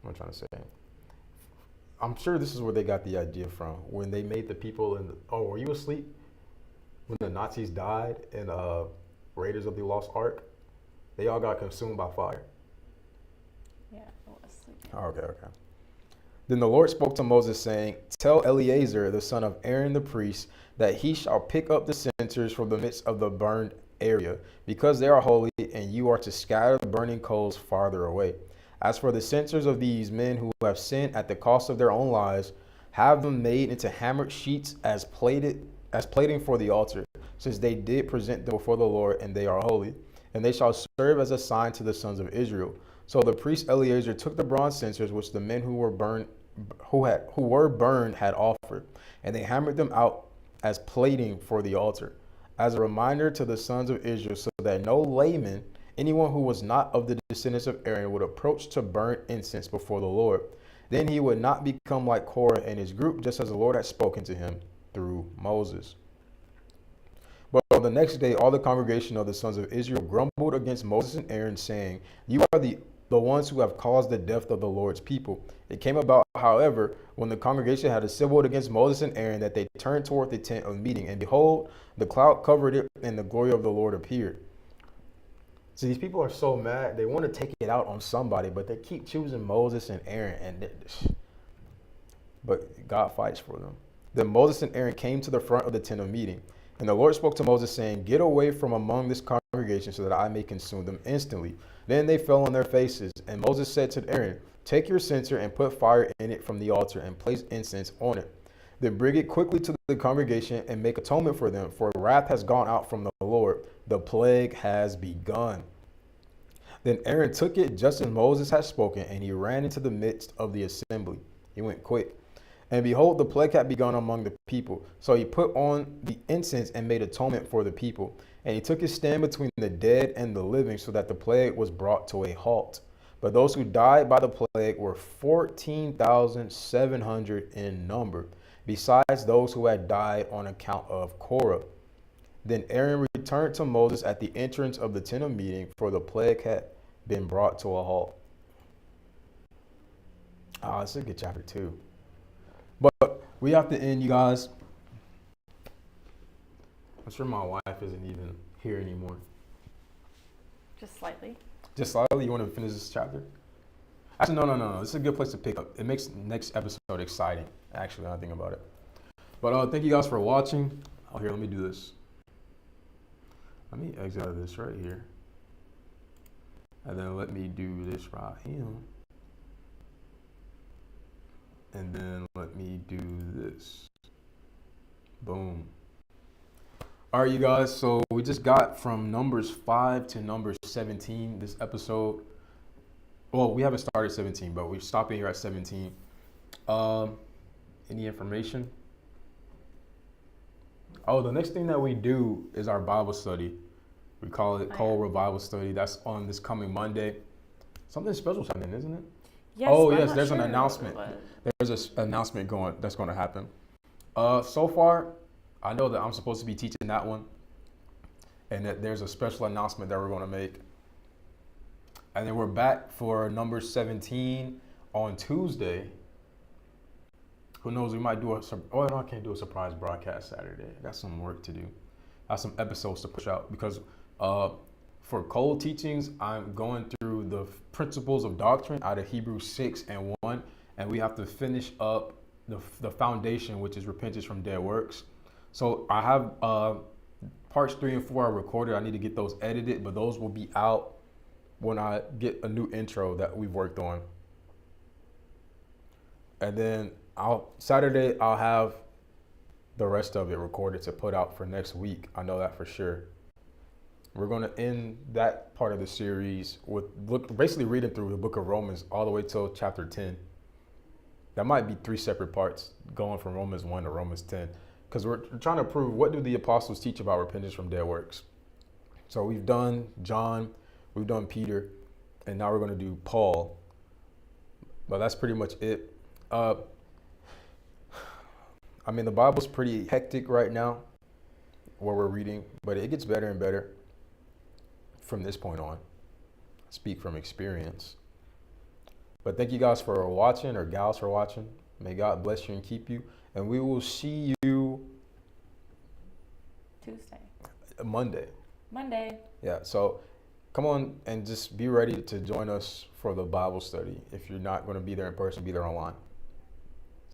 I'm trying to say, I'm sure this is where they got the idea from. When they made the people in the, oh, were you asleep? When the Nazis died in Raiders of the Lost Ark, they all got consumed by fire. Yeah, it was. Okay. Then the Lord spoke to Moses, saying, tell Eleazar, the son of Aaron the priest, that he shall pick up the censers from the midst of the burned area, because they are holy, and you are to scatter the burning coals farther away. As for the censers of these men who have sinned at the cost of their own lives, have them made into hammered sheets as plating for the altar, since they did present them before the Lord, and they are holy. And they shall serve as a sign to the sons of Israel. So the priest Eleazar took the bronze censers which the men who were burned had offered, and they hammered them out as plating for the altar, as a reminder to the sons of Israel, so that no layman, anyone who was not of the descendants of Aaron, would approach to burn incense before the Lord. Then he would not become like Korah and his group, just as the Lord had spoken to him through Moses. But on the next day, all the congregation of the sons of Israel grumbled against Moses and Aaron, saying, you are the ones who have caused the death of the Lord's people. It came about, however, when the congregation had assembled against Moses and Aaron, that they turned toward the tent of meeting, and behold, the cloud covered it, and the glory of the Lord appeared. So these people are so mad, they want to take it out on somebody, but they keep choosing Moses and Aaron, but God fights for them. Then Moses and Aaron came to the front of the tent of meeting, and the Lord spoke to Moses, saying, get away from among this congregation, so that I may consume them instantly. Then they fell on their faces, and Moses said to Aaron, take your censer and put fire in it from the altar, and place incense on it. Then bring it quickly to the congregation and make atonement for them, for wrath has gone out from the Lord. The plague has begun. Then Aaron took it just as Moses had spoken, and he ran into the midst of the assembly. He went quick. And behold, the plague had begun among the people. So he put on the incense and made atonement for the people. And he took his stand between the dead and the living, so that the plague was brought to a halt. But those who died by the plague were 14,700 in number, besides those who had died on account of Korah. Then Aaron returned to Moses at the entrance of the tent of meeting, for the plague had been brought to a halt. This is a good chapter too. But we have to end, you guys. I'm sure my wife isn't even here anymore. Just slightly. Just slightly? You want to finish this chapter? Actually, no. This is a good place to pick up. It makes next episode exciting, actually, when I think about it. But thank you guys for watching. Oh, here, let me do this. Let me exit out of this right here. And then let me do this right here. And then let me do this. Boom. All right, you guys. So we just got from Numbers 5 to Numbers 17 this episode. Well, we haven't started 17, but we're stopping here at 17. Any information? Oh, the next thing that we do is our Bible study. We call it Cole Bible Study. That's on this coming Monday. Something special's happening, isn't it? Yes, Yes, there's an announcement. There's an announcement that's going to happen. So far, I know that I'm supposed to be teaching that one, and that there's a special announcement that we're going to make. And then we're back for number 17 on Tuesday. Who knows? We might do I can't do a surprise broadcast Saturday. I got some work to do. I have some episodes to push out because for Cole teachings, I'm going through the principles of doctrine out of Hebrews 6 and 1, and we have to finish up the foundation, which is repentance from dead works. So I have parts 3 and 4 are recorded. I need to get those edited, but those will be out when I get a new intro that we've worked on. And then Saturday I'll have the rest of it recorded to put out for next week. I know that for sure. We're going to end that part of the series with basically reading through the book of Romans all the way till chapter 10. That might be 3 separate parts going from Romans 1 to Romans 10, because we're trying to prove, what do the apostles teach about repentance from dead works. So we've done John, we've done Peter, and now we're going to do Paul. But that's pretty much it. I mean, the Bible's pretty hectic right now, what we're reading, but it gets better and better from this point on. I speak from experience. But thank you guys for watching, or gals for watching. May God bless you and keep you. And we will see you Tuesday. Monday. Yeah, so come on and just be ready to join us for the Bible study. If you're not going to be there in person, be there online.